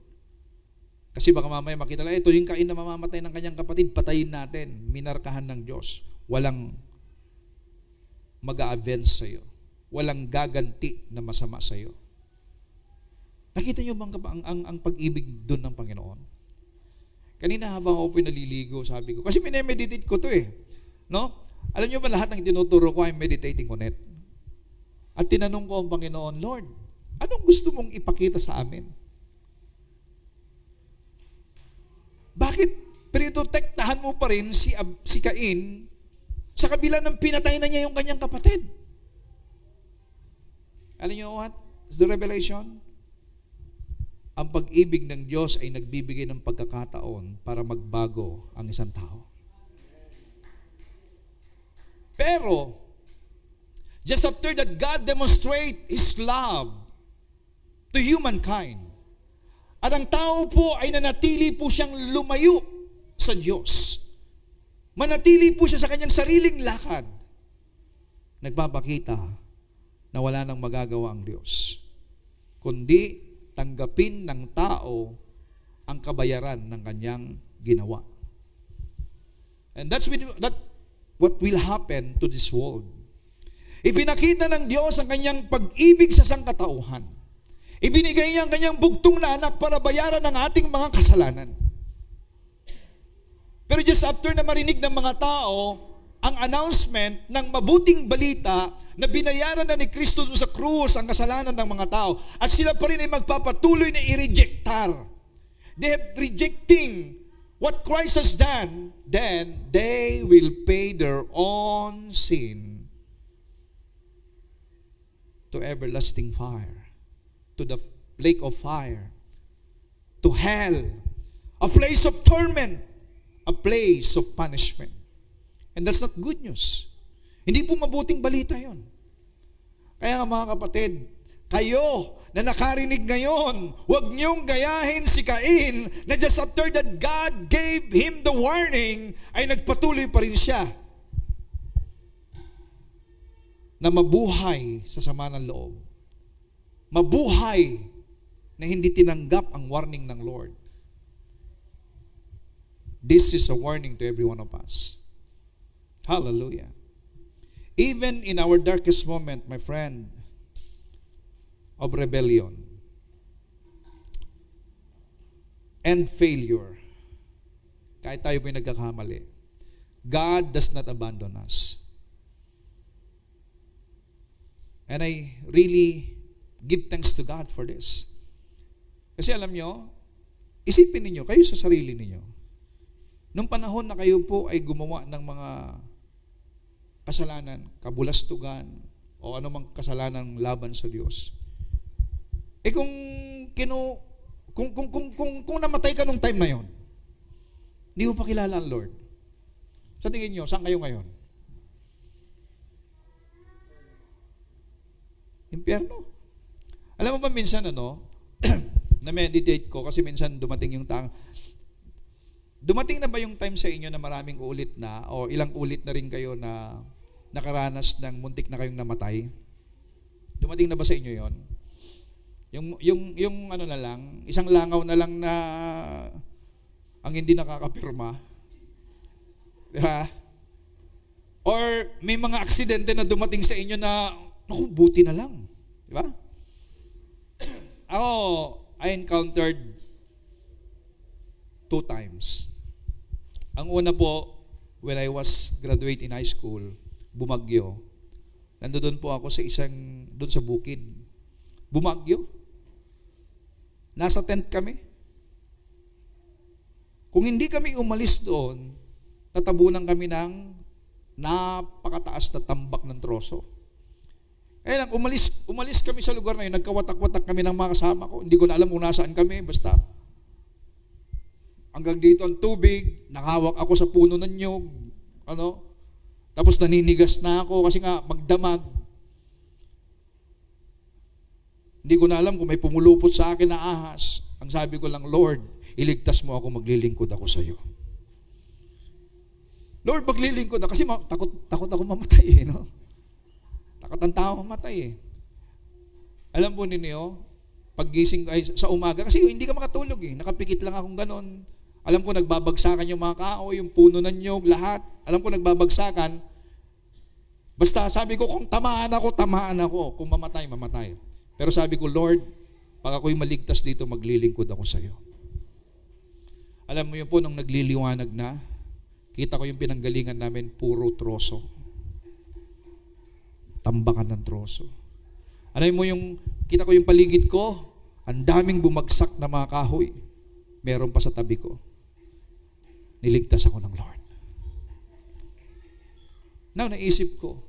Kasi baka mamaya makita lang, ito yung Cain na mamamatay ng kanyang kapatid, patayin natin. Minarkahan ng Diyos. Walang mag-a-avenge sa'yo. Walang gaganti na masama sa'yo. Nakita niyo bang ang pag-ibig doon ng Panginoon? Kanina habang ako pinaliligo, sabi ko, kasi minemeditate ko to eh. Alam niyo ba lahat ng tinuturo ko, I'm meditating on it. At tinanong ko ang Panginoon, Lord, anong gusto mong ipakita sa amin? Bakit prinotektahan mo pa rin si Cain sa kabila ng pinatay na niya yung kanyang kapatid? Alam niyo what? Is the revelation? Ang pag-ibig ng Diyos ay nagbibigay ng pagkakataon para magbago ang isang tao. Pero, just after that God demonstrate His love to humankind, at ang tao po ay nanatili po siyang lumayo sa Diyos. Manatili po siya sa kanyang sariling lakad. Nagpapakita na wala nang magagawa ang Diyos, kundi tanggapin ng tao ang kabayaran ng kanyang ginawa. And that's what will happen to this world. Ipinakita ng Diyos ang kanyang pag-ibig sa sangkatauhan. Ibinigay niya ang kanyang bugtong na anak para bayaran ang ating mga kasalanan. Pero just after na marinig ng mga tao ang announcement ng mabuting balita na binayaran na ni Kristo sa krus ang kasalanan ng mga tao, at sila pa rin ay magpapatuloy na i-rejectar. They have rejecting what Christ has done, then they will pay their own sin to everlasting fire, to the lake of fire, to hell, a place of torment, a place of punishment. And that's not good news. Hindi po mabuting balita yon. Kaya nga mga kapatid, kayo na nakarinig ngayon, huwag niyong gayahin si Cain na just after that God gave him the warning, ay nagpatuloy pa rin siya na mabuhay sa sama ng loob. Mabuhay na hindi tinanggap ang warning ng Lord. This is a warning to every one of us. Hallelujah. Even in our darkest moment, my friend, of rebellion and failure, kahit tayo po'y nagkakamali, God does not abandon us. And I really give thanks to God for this. Kasi alam nyo, isipin ninyo, kayo sa sarili ninyo, nung panahon na kayo po ay gumawa ng mga kasalanan, kabulastugan, o anumang kasalanan laban sa Diyos, kung namatay ka nung time na yon, hindi mo pa kilala ang Lord. Sa tingin nyo, saan kayo ngayon? Impyerno. Alam mo ba minsan na-meditate ko kasi minsan dumating na ba yung time sa inyo na maraming ulit na o ilang ulit na rin kayo na nakaranas ng muntik na kayong namatay? Dumating na ba sa inyo yon? Yung ano na lang, isang langaw na lang na ang hindi nakakapirma. Diba? Or may mga aksidente na dumating sa inyo na, naku, buti na lang. Diba? Ako, I encountered 2 times. Ang una po, when I was graduate in high school, bumagyo. Nandoon po ako sa doon sa bukid. Bumagyo. Nasa tent kami. Kung hindi kami umalis doon, tatabunan kami ng napakataas na tambak ng troso. Kaya lang, umalis kami sa lugar na yun, nagkawatak-watak kami ng mga kasama ko. Hindi ko na alam kung nasaan kami, basta hanggang dito ang tubig, nakahawak ako sa puno ng nyog, tapos naninigas na ako kasi nga magdamag. Hindi ko na alam kung may pumulupot sa akin na ahas. Ang sabi ko lang, Lord, iligtas mo ako, maglilingkod ako sa iyo. Lord, maglilingkod ako. Kasi takot ako mamatay no? Takot ang tao mamatay Alam po ninyo, paggising sa umaga, kasi hindi ka makatulog nakapikit lang akong ganon. Alam ko nagbabagsakan yung mga kahoy, yung puno ng nyog, lahat. Alam ko nagbabagsakan. Basta sabi ko, kung tamaan ako. Kung mamatay. Pero sabi ko, Lord, pag ako'y maligtas dito, maglilingkod ako sa iyo. Alam mo yun po, nung nagliliwanag na, kita ko yung pinanggalingan namin, puro troso. Tambakan ng troso. Alam mo kita ko yung paligid ko, ang daming bumagsak na mga kahoy. Meron pa sa tabi ko. Niligtas ako ng Lord. Now, naisip ko,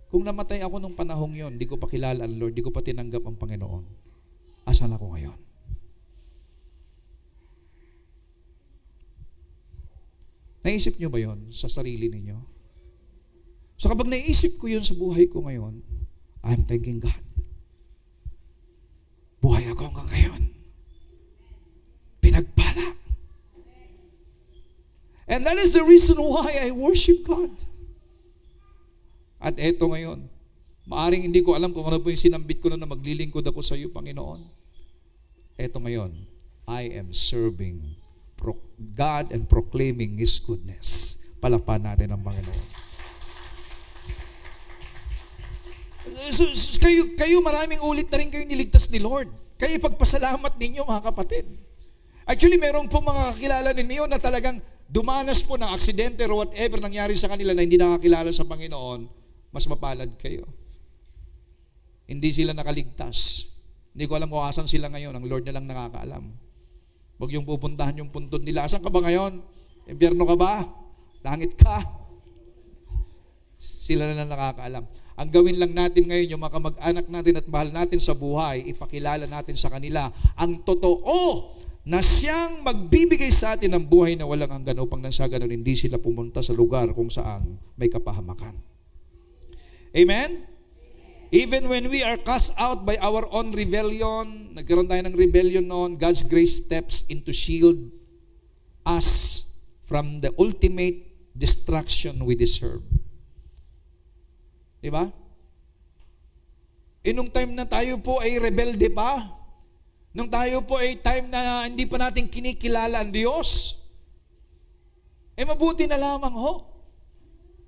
kung namatay ako nung panahong yon, di ko pa kilala ang Lord, di ko pa tinanggap ang Panginoon. Asan ako ngayon? Naisip nyo ba yon sa sarili ninyo? So kapag naisip ko yun sa buhay ko ngayon, I'm thanking God. Buhay ako hanggang ngayon. Pinagpala. And that is the reason why I worship God. At eto ngayon, maaring hindi ko alam kung ano po yung sinambit ko na maglilingkod ako sa iyo, Panginoon. Eto ngayon, I am serving God and proclaiming His goodness. Palakpakan natin ang Panginoon. So, kayo maraming ulit na rin kayo niligtas ni Lord. Kaya ipagpasalamat ninyo, mga kapatid. Actually, meron po mga kakilala ninyo na talagang dumanas po ng aksidente or whatever nangyari sa kanila na hindi nakakilala sa Panginoon, mas mapalad kayo. Hindi sila nakaligtas. Hindi ko alam kung asan sila ngayon. Ang Lord na lang nakakaalam. Huwag yung pupuntahan yung puntod nila. Asan ka ba ngayon? Impyerno ka ba? Langit ka? Sila na lang nakakaalam. Ang gawin lang natin ngayon, yung mga kamag-anak natin at mahal natin sa buhay, ipakilala natin sa kanila ang totoo na siyang magbibigay sa atin ng buhay na walang hanggan upang nang sa ganun hindi sila pumunta sa lugar kung saan may kapahamakan. Amen? Even when we are cast out by our own rebellion, nagkaroon tayo ng rebellion noon, God's grace steps in to shield us from the ultimate destruction we deserve. Diba? Nung time na tayo po ay rebelde pa, nung tayo po ay time na hindi pa natin kinikilala ang Diyos, mabuti na lamang ho.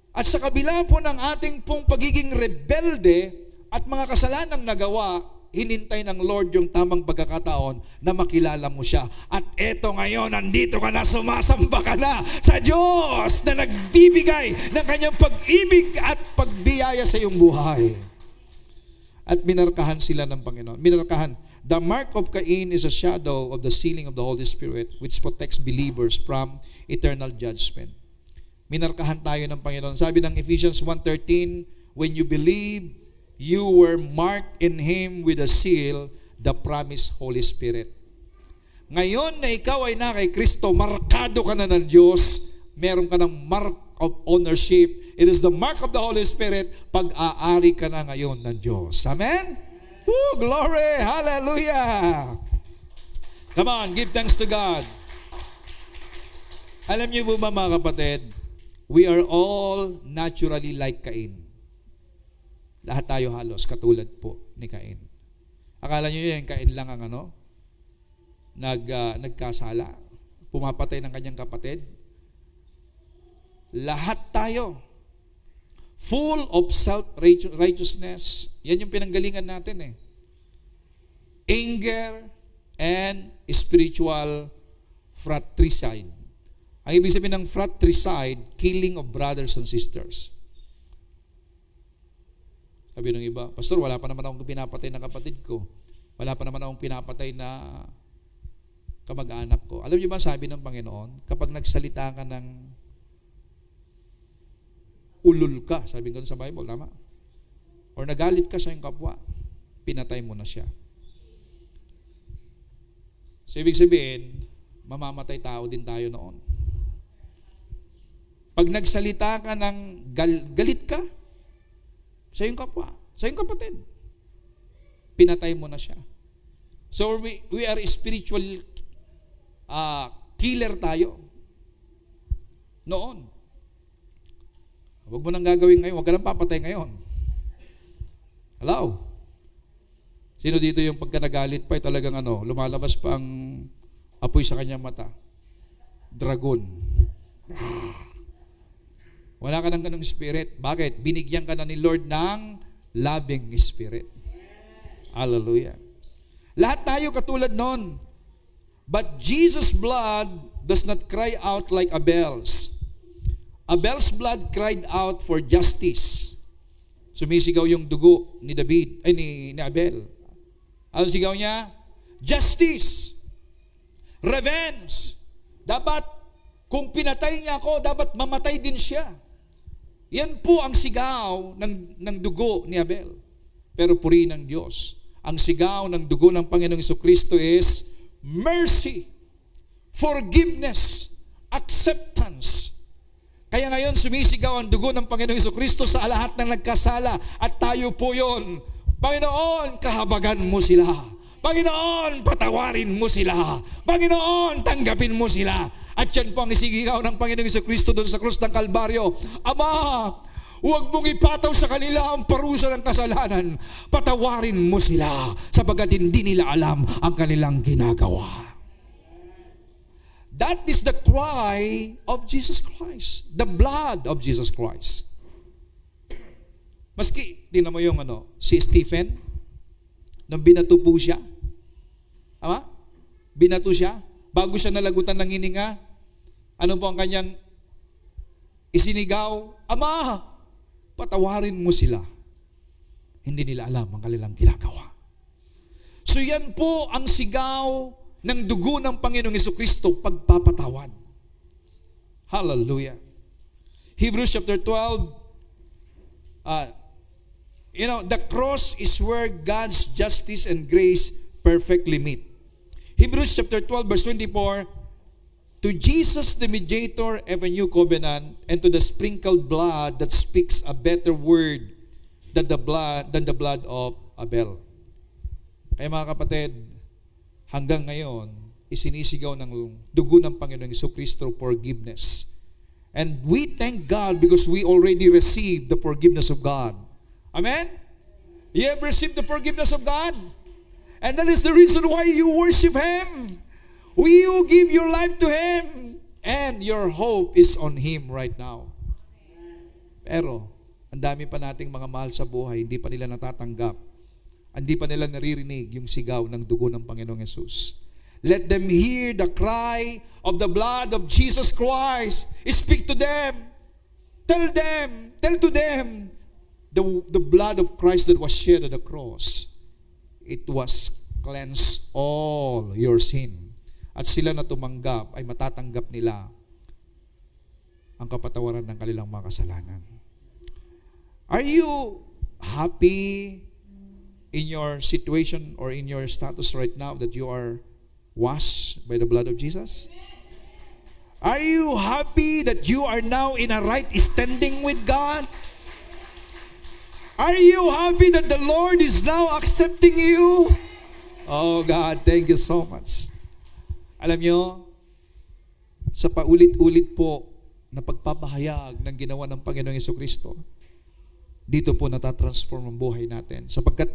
At sa kabila po ng ating pong pagiging rebelde at mga kasalanang nagawa, hinintay ng Lord yung tamang pagkakataon na makilala mo siya. At eto ngayon, nandito ka na, sumasamba ka na sa Diyos na nagbibigay ng kanyang pag-ibig at pagbiyaya sa iyong buhay. At minarkahan sila ng Panginoon. Minarkahan. The mark of Cain is a shadow of the sealing of the Holy Spirit which protects believers from eternal judgment. Minarkahan tayo ng Panginoon. Sabi ng Ephesians 1:13, when you believe, you were marked in Him with a seal, the promised Holy Spirit. Ngayon na ikaw ay na kay Kristo, markado ka na ng Diyos, meron ka ng mark of ownership. It is the mark of the Holy Spirit, pag-aari ka na ngayon ng Diyos. Amen? Woo, glory! Hallelujah! Come on, give thanks to God. Alam niyo po ba mga kapatid, we are all naturally like Cain. Lahat tayo halos katulad po ni Cain. Akala niyo yan, Cain lang ang nagkasala, pumapatay ng kanyang kapatid. Lahat tayo full of self-righteousness. Yan yung pinanggalingan natin Anger and spiritual fratricide. Ang ibig sabihin ng fratricide, killing of brothers and sisters. Sabi ng iba, Pastor, wala pa naman akong pinapatay na kapatid ko. Wala pa naman akong pinapatay na kamag-anak ko. Alam niyo ba, sabi ng Panginoon, kapag nagsalita ka ng ulul ka, sabi ko sa Bible, tama? Or nagalit ka sa iyong kapwa, pinatay mo na siya. So, ibig sabihin, mamamatay tao din tayo noon. Pag nagsalita ka ng galit ka sa iyong kapwa, sa iyong kapatid, pinatay mo na siya. So, we are spiritual killer tayo. Noon. Huwag mo nang gagawin ngayon. Huwag ka nang papatay ngayon. Hello? Sino dito yung pagka nagalit pa, talagang lumalabas pa ang apoy sa kanyang mata? Dragon. Wala ka ng ganong spirit. Bakit? Binigyan ka na ni Lord ng loving spirit. Hallelujah. Lahat tayo katulad nun. But Jesus' blood does not cry out like Abel's. Abel's blood cried out for justice. Sumisigaw yung dugo ni ni Abel. Ano sigaw niya? Justice. Revenge. Dapat, kung pinatay niya ako, dapat mamatay din siya. Yan po ang sigaw ng dugo ni Abel. Pero purihin ng Diyos. Ang sigaw ng dugo ng Panginoong Jesucristo is mercy, forgiveness, acceptance. Kaya ngayon sumisigaw ang dugo ng Panginoong Jesucristo sa lahat ng nagkasala at tayo po yon. Panginoon, kahabagan mo sila. Panginoon, patawarin mo sila. Panginoon, tanggapin mo sila. At yan po ang isigaw ng Panginoong Jesucristo doon sa krus ng Kalbaryo. Ama, huwag mong ipataw sa kanila ang parusa ng kasalanan. Patawarin mo sila sapagkat hindi nila alam ang kanilang ginagawa. That is the cry of Jesus Christ. The blood of Jesus Christ. Maski, tingnan mo yung si Stephen, nung binato po siya. Ama? Binato siya. Bago siya nalagutan ng hininga, ano po ang kanyang isinigaw? Ama, patawarin mo sila. Hindi nila alam ang kanilang ginagawa. So yan po ang sigaw ng dugo ng Panginoong Jesucristo, pagpapatawad. Hallelujah. Hebrews chapter 12, the cross is where God's justice and grace perfectly meet. Hebrews chapter 12, verse 24, to Jesus the mediator of a new covenant, and to the sprinkled blood that speaks a better word than the blood of Abel. Kaya mga kapatid, hanggang ngayon, isinisigaw ng dugo ng Panginoong Jesucristo forgiveness. And we thank God because we already received the forgiveness of God. Amen? You have received the forgiveness of God? And that is the reason why you worship Him. You give your life to Him. And your hope is on Him right now. Pero, ang dami pa nating mga mahal sa buhay, hindi pa nila natatanggap. Hindi pa nila naririnig yung sigaw ng dugo ng Panginoong Yesus. Let them hear the cry of the blood of Jesus Christ. Speak to them. Tell to them, the blood of Christ that was shed on the cross, it was cleansed all your sin. At sila na tumanggap ay matatanggap nila ang kapatawaran ng kanilang mga kasalanan. Are you happy in your situation or in your status right now that you are washed by the blood of Jesus? Are you happy that you are now in a right standing with God? Are you happy that the Lord is now accepting you? Oh God, thank you so much. Alam nyo, sa paulit-ulit po na pagpapahayag ng ginawa ng Panginoong Jesucristo, dito po natatransform ang buhay natin. Sapagkat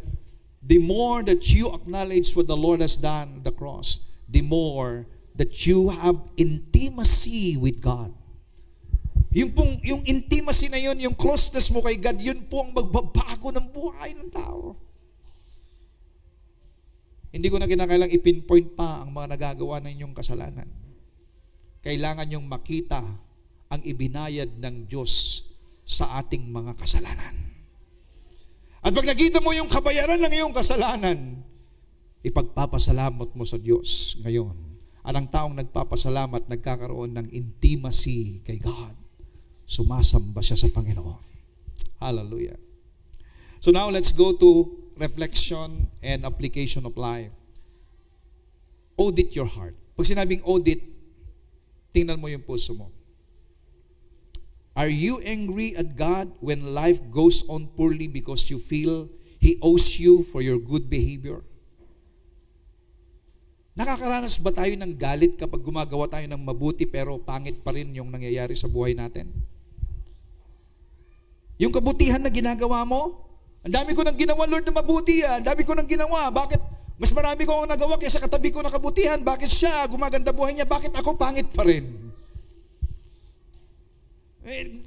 the more that you acknowledge what the Lord has done on the cross, the more that you have intimacy with God. Yung intimacy na yun, yung closeness mo kay God, yun po ang magbabago ng buhay ng tao. Hindi ko na kinakailang ipinpoint pa ang mga nagagawa ng inyong kasalanan. kailangan yung makita ang ibinayad ng Diyos sa ating mga kasalanan. At pag nakita mo yung kabayaran ng iyong kasalanan, ipagpapasalamat mo sa Diyos ngayon. At ang taong nagpapasalamat, nagkakaroon ng intimacy kay God. Sumasamba siya sa Panginoon. Hallelujah. So now let's go to reflection and application of life. Audit your heart. Pag sinabing audit, tingnan mo yung puso mo. Are you angry at God when life goes on poorly because you feel He owes you for your good behavior? Nakakaranas ba tayo ng galit kapag gumagawa tayo ng mabuti pero pangit pa rin yung nangyayari sa buhay natin? Yung kabutihan na ginagawa mo, ang dami ko nang ginawa, Lord, na mabuti. Ang dami ko nang ginawa. Bakit? Mas marami ko ang nagawa kaysa katabi ko na kabutihan. Bakit siya? Gumaganda buhay niya. Bakit ako pangit pa rin?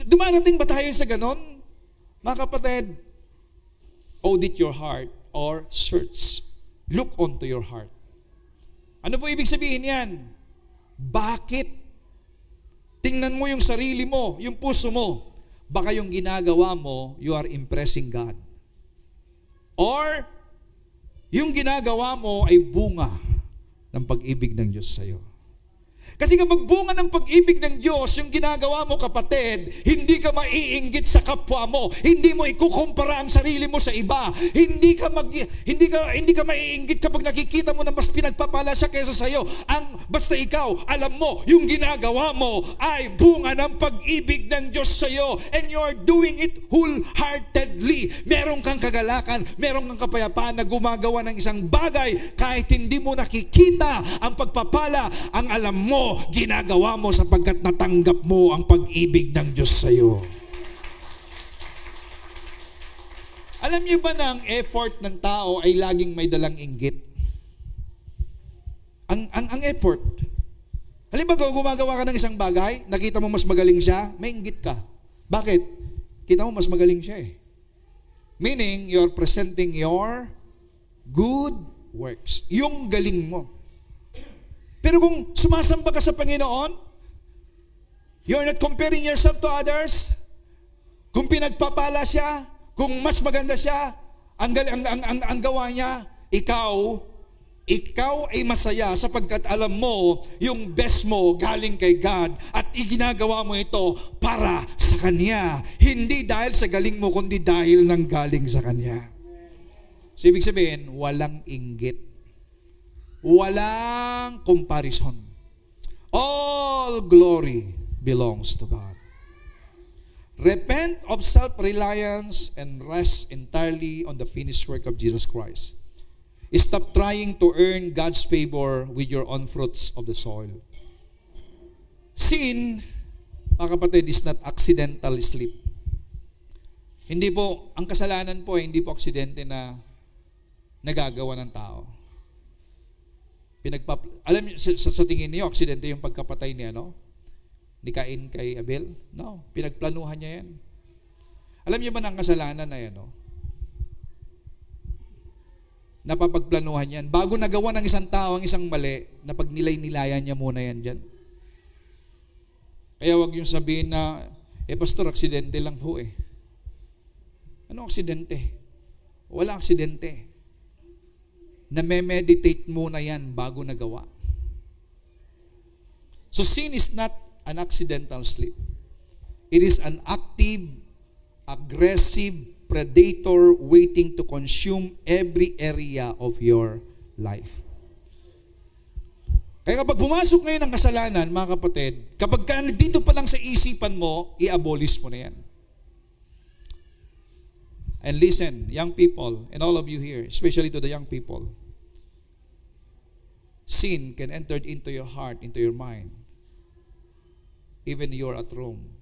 Dumarating ba tayo sa ganon? Mga kapatid, audit your heart or search. Look onto your heart. Ano po ibig sabihin yan? Bakit? Tingnan mo yung sarili mo, yung puso mo. Baka yung ginagawa mo, you are impressing God. Or, yung ginagawa mo ay bunga ng pag-ibig ng Diyos sa'yo. Kasi kapag bunga ng pag-ibig ng Diyos, yung ginagawa mo, kapatid, hindi ka maiinggit sa kapwa mo. Hindi mo ikukumpara ang sarili mo sa iba. Hindi ka maiinggit kapag nakikita mo na mas pinagpapala siya kaysa sa iyo. Basta ikaw, alam mo, yung ginagawa mo ay bunga ng pag-ibig ng Diyos sa iyo. And you're doing it wholeheartedly. Meron kang kagalakan, meron kang kapayapaan na gumagawa ng isang bagay kahit hindi mo nakikita ang pagpapala. Ang alam mo, ginagawa mo sapagkat natanggap mo ang pag-ibig ng Diyos sa iyo. Alam niyo ba na ang effort ng tao ay laging may dalang inggit? Ang effort. Halimbawa, gumagawa ka ng isang bagay, nakita mo mas magaling siya, may inggit ka. Bakit? Kita mo mas magaling siya eh. Meaning, you're presenting your good works. Yung galing mo. Pero kung sumasamba ka sa Panginoon, you're not comparing yourself to others. Kung pinagpapala siya, kung mas maganda siya, ang gawa niya, ikaw ay masaya sapagkat alam mo yung best mo galing kay God at iginagawa mo ito para sa Kanya. Hindi dahil sa galing mo, kundi dahil nang galing sa Kanya. So ibig sabihin, walang inggit. Walang comparison. All glory belongs to God. Repent of self-reliance and rest entirely on the finished work of Jesus Christ. Stop trying to earn God's favor with your own fruits of the soil. Sin, mga kapatid, is not accidental slip. Hindi po, ang kasalanan po, hindi po aksidente na nagagawa ng tao. Alam niyo, sa tingin niyo, aksidente yung pagkapatay ni Cain kay Abel? No, pinagplanuhan niya yan. Alam niyo ba ang kasalanan na yan, napapagplanuhan yan. Bago nagawa ng isang tao ang isang mali, napagnilay-nilayan niya muna yan dyan. Kaya wag yung sabihin na, pastor, aksidente lang po eh. Ano aksidente? Wala aksidente. Na-meditate muna yan bago nagawa. So sin is not an accidental slip. It is an active, aggressive predator waiting to consume every area of your life. Kaya kapag pumasok ngayon ang kasalanan, mga kapatid, kapag dito pa lang sa isipan mo, i-abolish mo na yan. And listen, young people, and all of you here, especially to the young people, sin can enter into your heart, into your mind, even you're at home.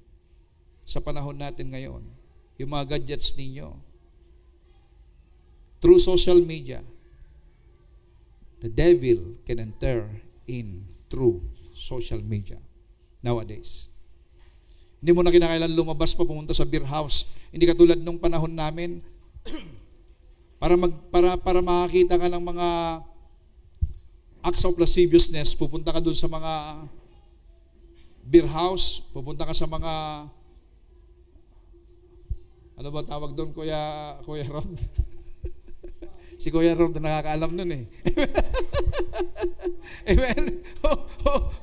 Sa panahon natin ngayon, yung mga gadgets ninyo, through social media, the devil can enter in through social media nowadays. Hindi mo na kinakailan lumabas pa pumunta sa beer house. Hindi katulad nung panahon namin para makakita ka ng mga acts of lasciviousness, pupunta ka dun sa mga beer house, pupunta ka sa mga, ano ba tawag doon, Kuya Rod? Si Kuya Rod na nakakaalam nun eh. Amen?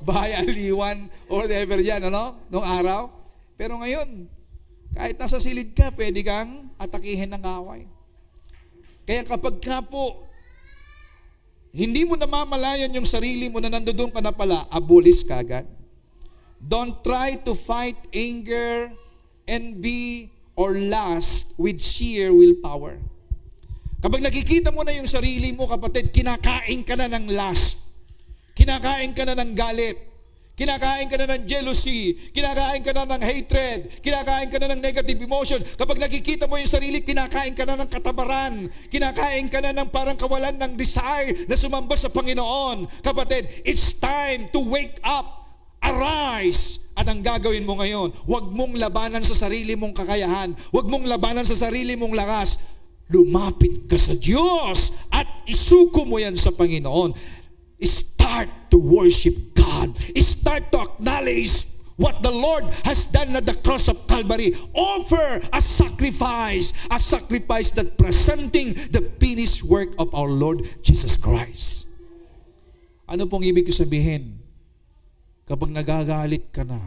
Bahay aliwan or whatever yan, ano? Noong araw. Pero ngayon, kahit nasa silid ka, pwede kang atakihin ng away. Kaya kapag ka po, hindi mo namamalayan yung sarili mo na nandoon ka na pala, abulis ka agad. Don't try to fight anger, envy, or lust with sheer willpower. Kapag nakikita mo na yung sarili mo, kapatid, kinakain ka na ng lust. Kinakain ka na ng galit. Kinakain ka na ng jealousy. Kinakain ka na ng hatred. Kinakain ka na ng negative emotion. Kapag nakikita mo yung sarili, kinakain ka na ng katabaran. Kinakain ka na ng parang kawalan ng desire na sumamba sa Panginoon. Kapatid, it's time to wake up. Arise! At ang gagawin mo ngayon, huwag mong labanan sa sarili mong kakayahan. Huwag mong labanan sa sarili mong lakas. Lumapit ka sa Diyos at isuko mo yan sa Panginoon. Start to worship God. Start to acknowledge what the Lord has done at the cross of Calvary. Offer a sacrifice that presenting the finished work of our Lord Jesus Christ. Ano pong ibig sabihin? Kapag nagagalit ka na,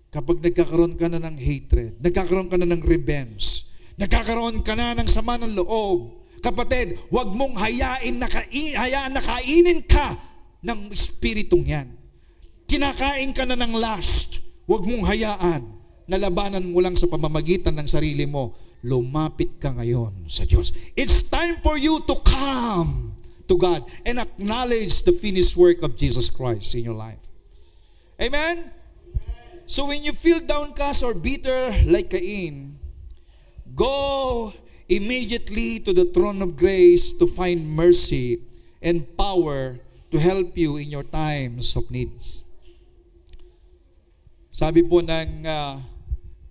kapag nagkakaroon ka na ng hatred, nagkakaroon ka na ng revenge, nagkakaroon ka na ng sama ng loob, kapatid, huwag mong hayaan na kainin ka ng espiritong yan. Kinakain ka na ng lust, huwag mong hayaan na labanan mo lang sa pamamagitan ng sarili mo. Lumapit ka ngayon sa Diyos. It's time for you to come to God and acknowledge the finished work of Jesus Christ in your life. Amen? So when you feel downcast or bitter like Cain, go immediately to the throne of grace to find mercy and power to help you in your times of needs. Sabi po ng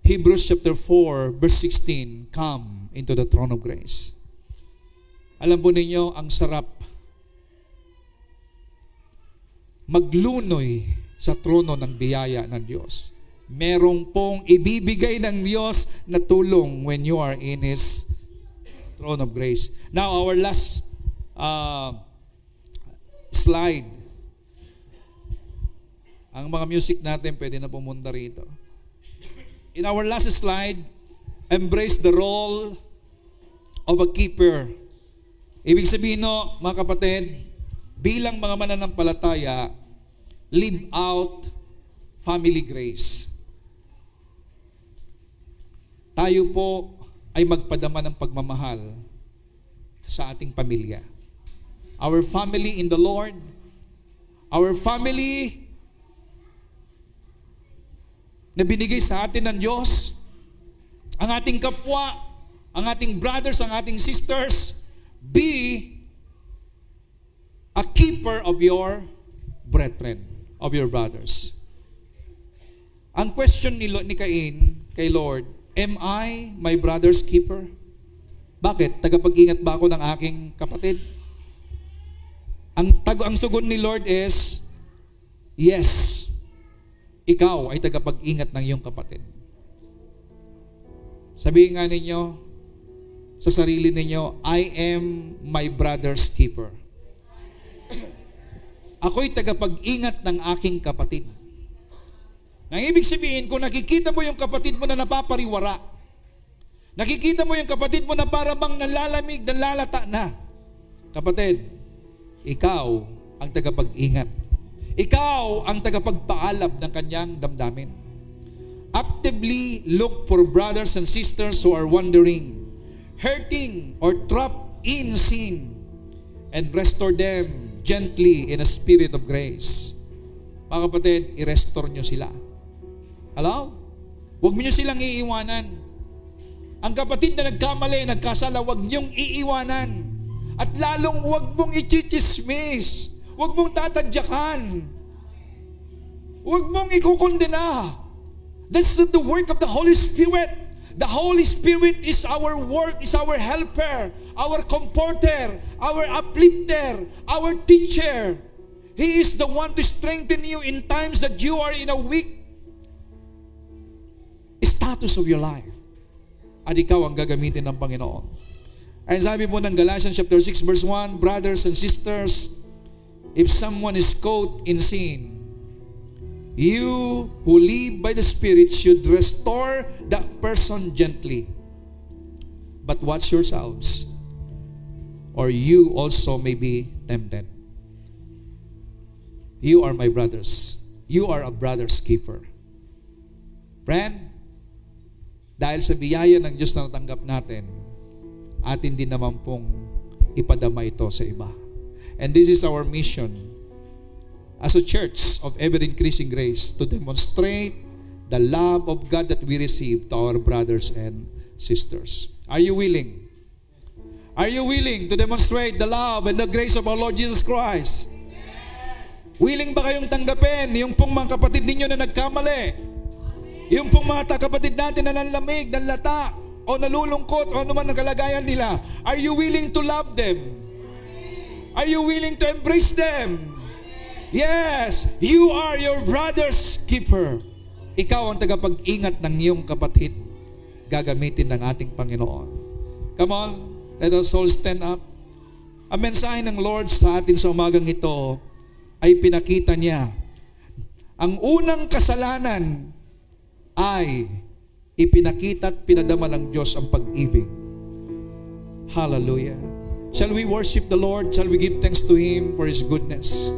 Hebrews chapter 4 verse 16, come into the throne of grace. Alam po ninyo, ang sarap maglunoy sa trono ng biyaya ng Diyos. Merong pong ibibigay ng Diyos na tulong when you are in His throne of grace. Now, our last slide. Ang mga music natin pwede na pumunta rito. In our last slide, embrace the role of a keeper. Ibig sabihin no, mga kapatid, bilang mga mananampalataya, live out family grace. Tayo po ay magpadama ng pagmamahal sa ating pamilya. Our family in the Lord, our family na binigay sa atin ng Diyos, ang ating kapwa, ang ating brothers, ang ating sisters, be a keeper of your brethren, of your brothers. Ang question ni Cain kay Lord, am I my brother's keeper? Bakit? Tagapag-ingat ba ako ng aking kapatid? Ang sugon ni Lord is, yes, ikaw ay tagapag-ingat ng iyong kapatid. Sabihin nga ninyo sa sarili ninyo, I am my brother's keeper. Ako'y tagapag-ingat ng aking kapatid. Nang ibig sabihin, kung nakikita mo yung kapatid mo na napapariwara, nakikita mo yung kapatid mo na para bang nalalamig, nalalata na, kapatid, ikaw ang tagapag-ingat. Ikaw ang tagapagpaalab ng kanyang damdamin. Actively look for brothers and sisters who are wandering, hurting, or trapped in sin, and restore them gently in a spirit of grace. Mga kapatid, i-restore nyo sila. Hello? Huwag nyo silang iiwanan. Ang kapatid na nagkamali, nagkasala, huwag nyong iiwanan. At lalong huwag mong ichichismis. Huwag mong tatadyakan. Huwag mong ikukondena. That's the work of the Holy Spirit. The Holy Spirit is our work, is our helper, our comforter, our uplifter, our teacher. He is the one to strengthen you in times that you are in a weak status of your life. At ikaw ang gagamitin ng Panginoon. Ay sabi po ng Galatians chapter 6 verse 1, brothers and sisters, if someone is caught in sin, you who live by the Spirit should restore that person gently. But watch yourselves, or you also may be tempted. You are my brothers. You are a brother's keeper. Friend, dahil sa biyaya ng Diyos na natanggap natin, atin din naman pong ipadama ito sa iba. And this is our mission as a church of ever-increasing grace, to demonstrate the love of God that we receive to our brothers and sisters. Are you willing? Are you willing to demonstrate the love and the grace of our Lord Jesus Christ? Willing ba kayong tanggapin yung pong mga kapatid ninyo na nagkamali? Yung pong mga kapatid natin na nanlamig, nanlata, o nalulungkot, o anuman ang kalagayan nila? Are you willing to love them? Are you willing to embrace them? Yes, you are your brother's keeper. Ikaw ang tagapag-ingat ng iyong kapatid. Gagamitin ng ating Panginoon. Come on, let us all stand up. Ang mensahe ng Lord sa atin sa umagang ito ay pinakita niya. Ang unang kasalanan ay ipinakita at pinadama ng Diyos ang pag-ibig. Hallelujah. Shall we worship the Lord? Shall we give thanks to Him for His goodness?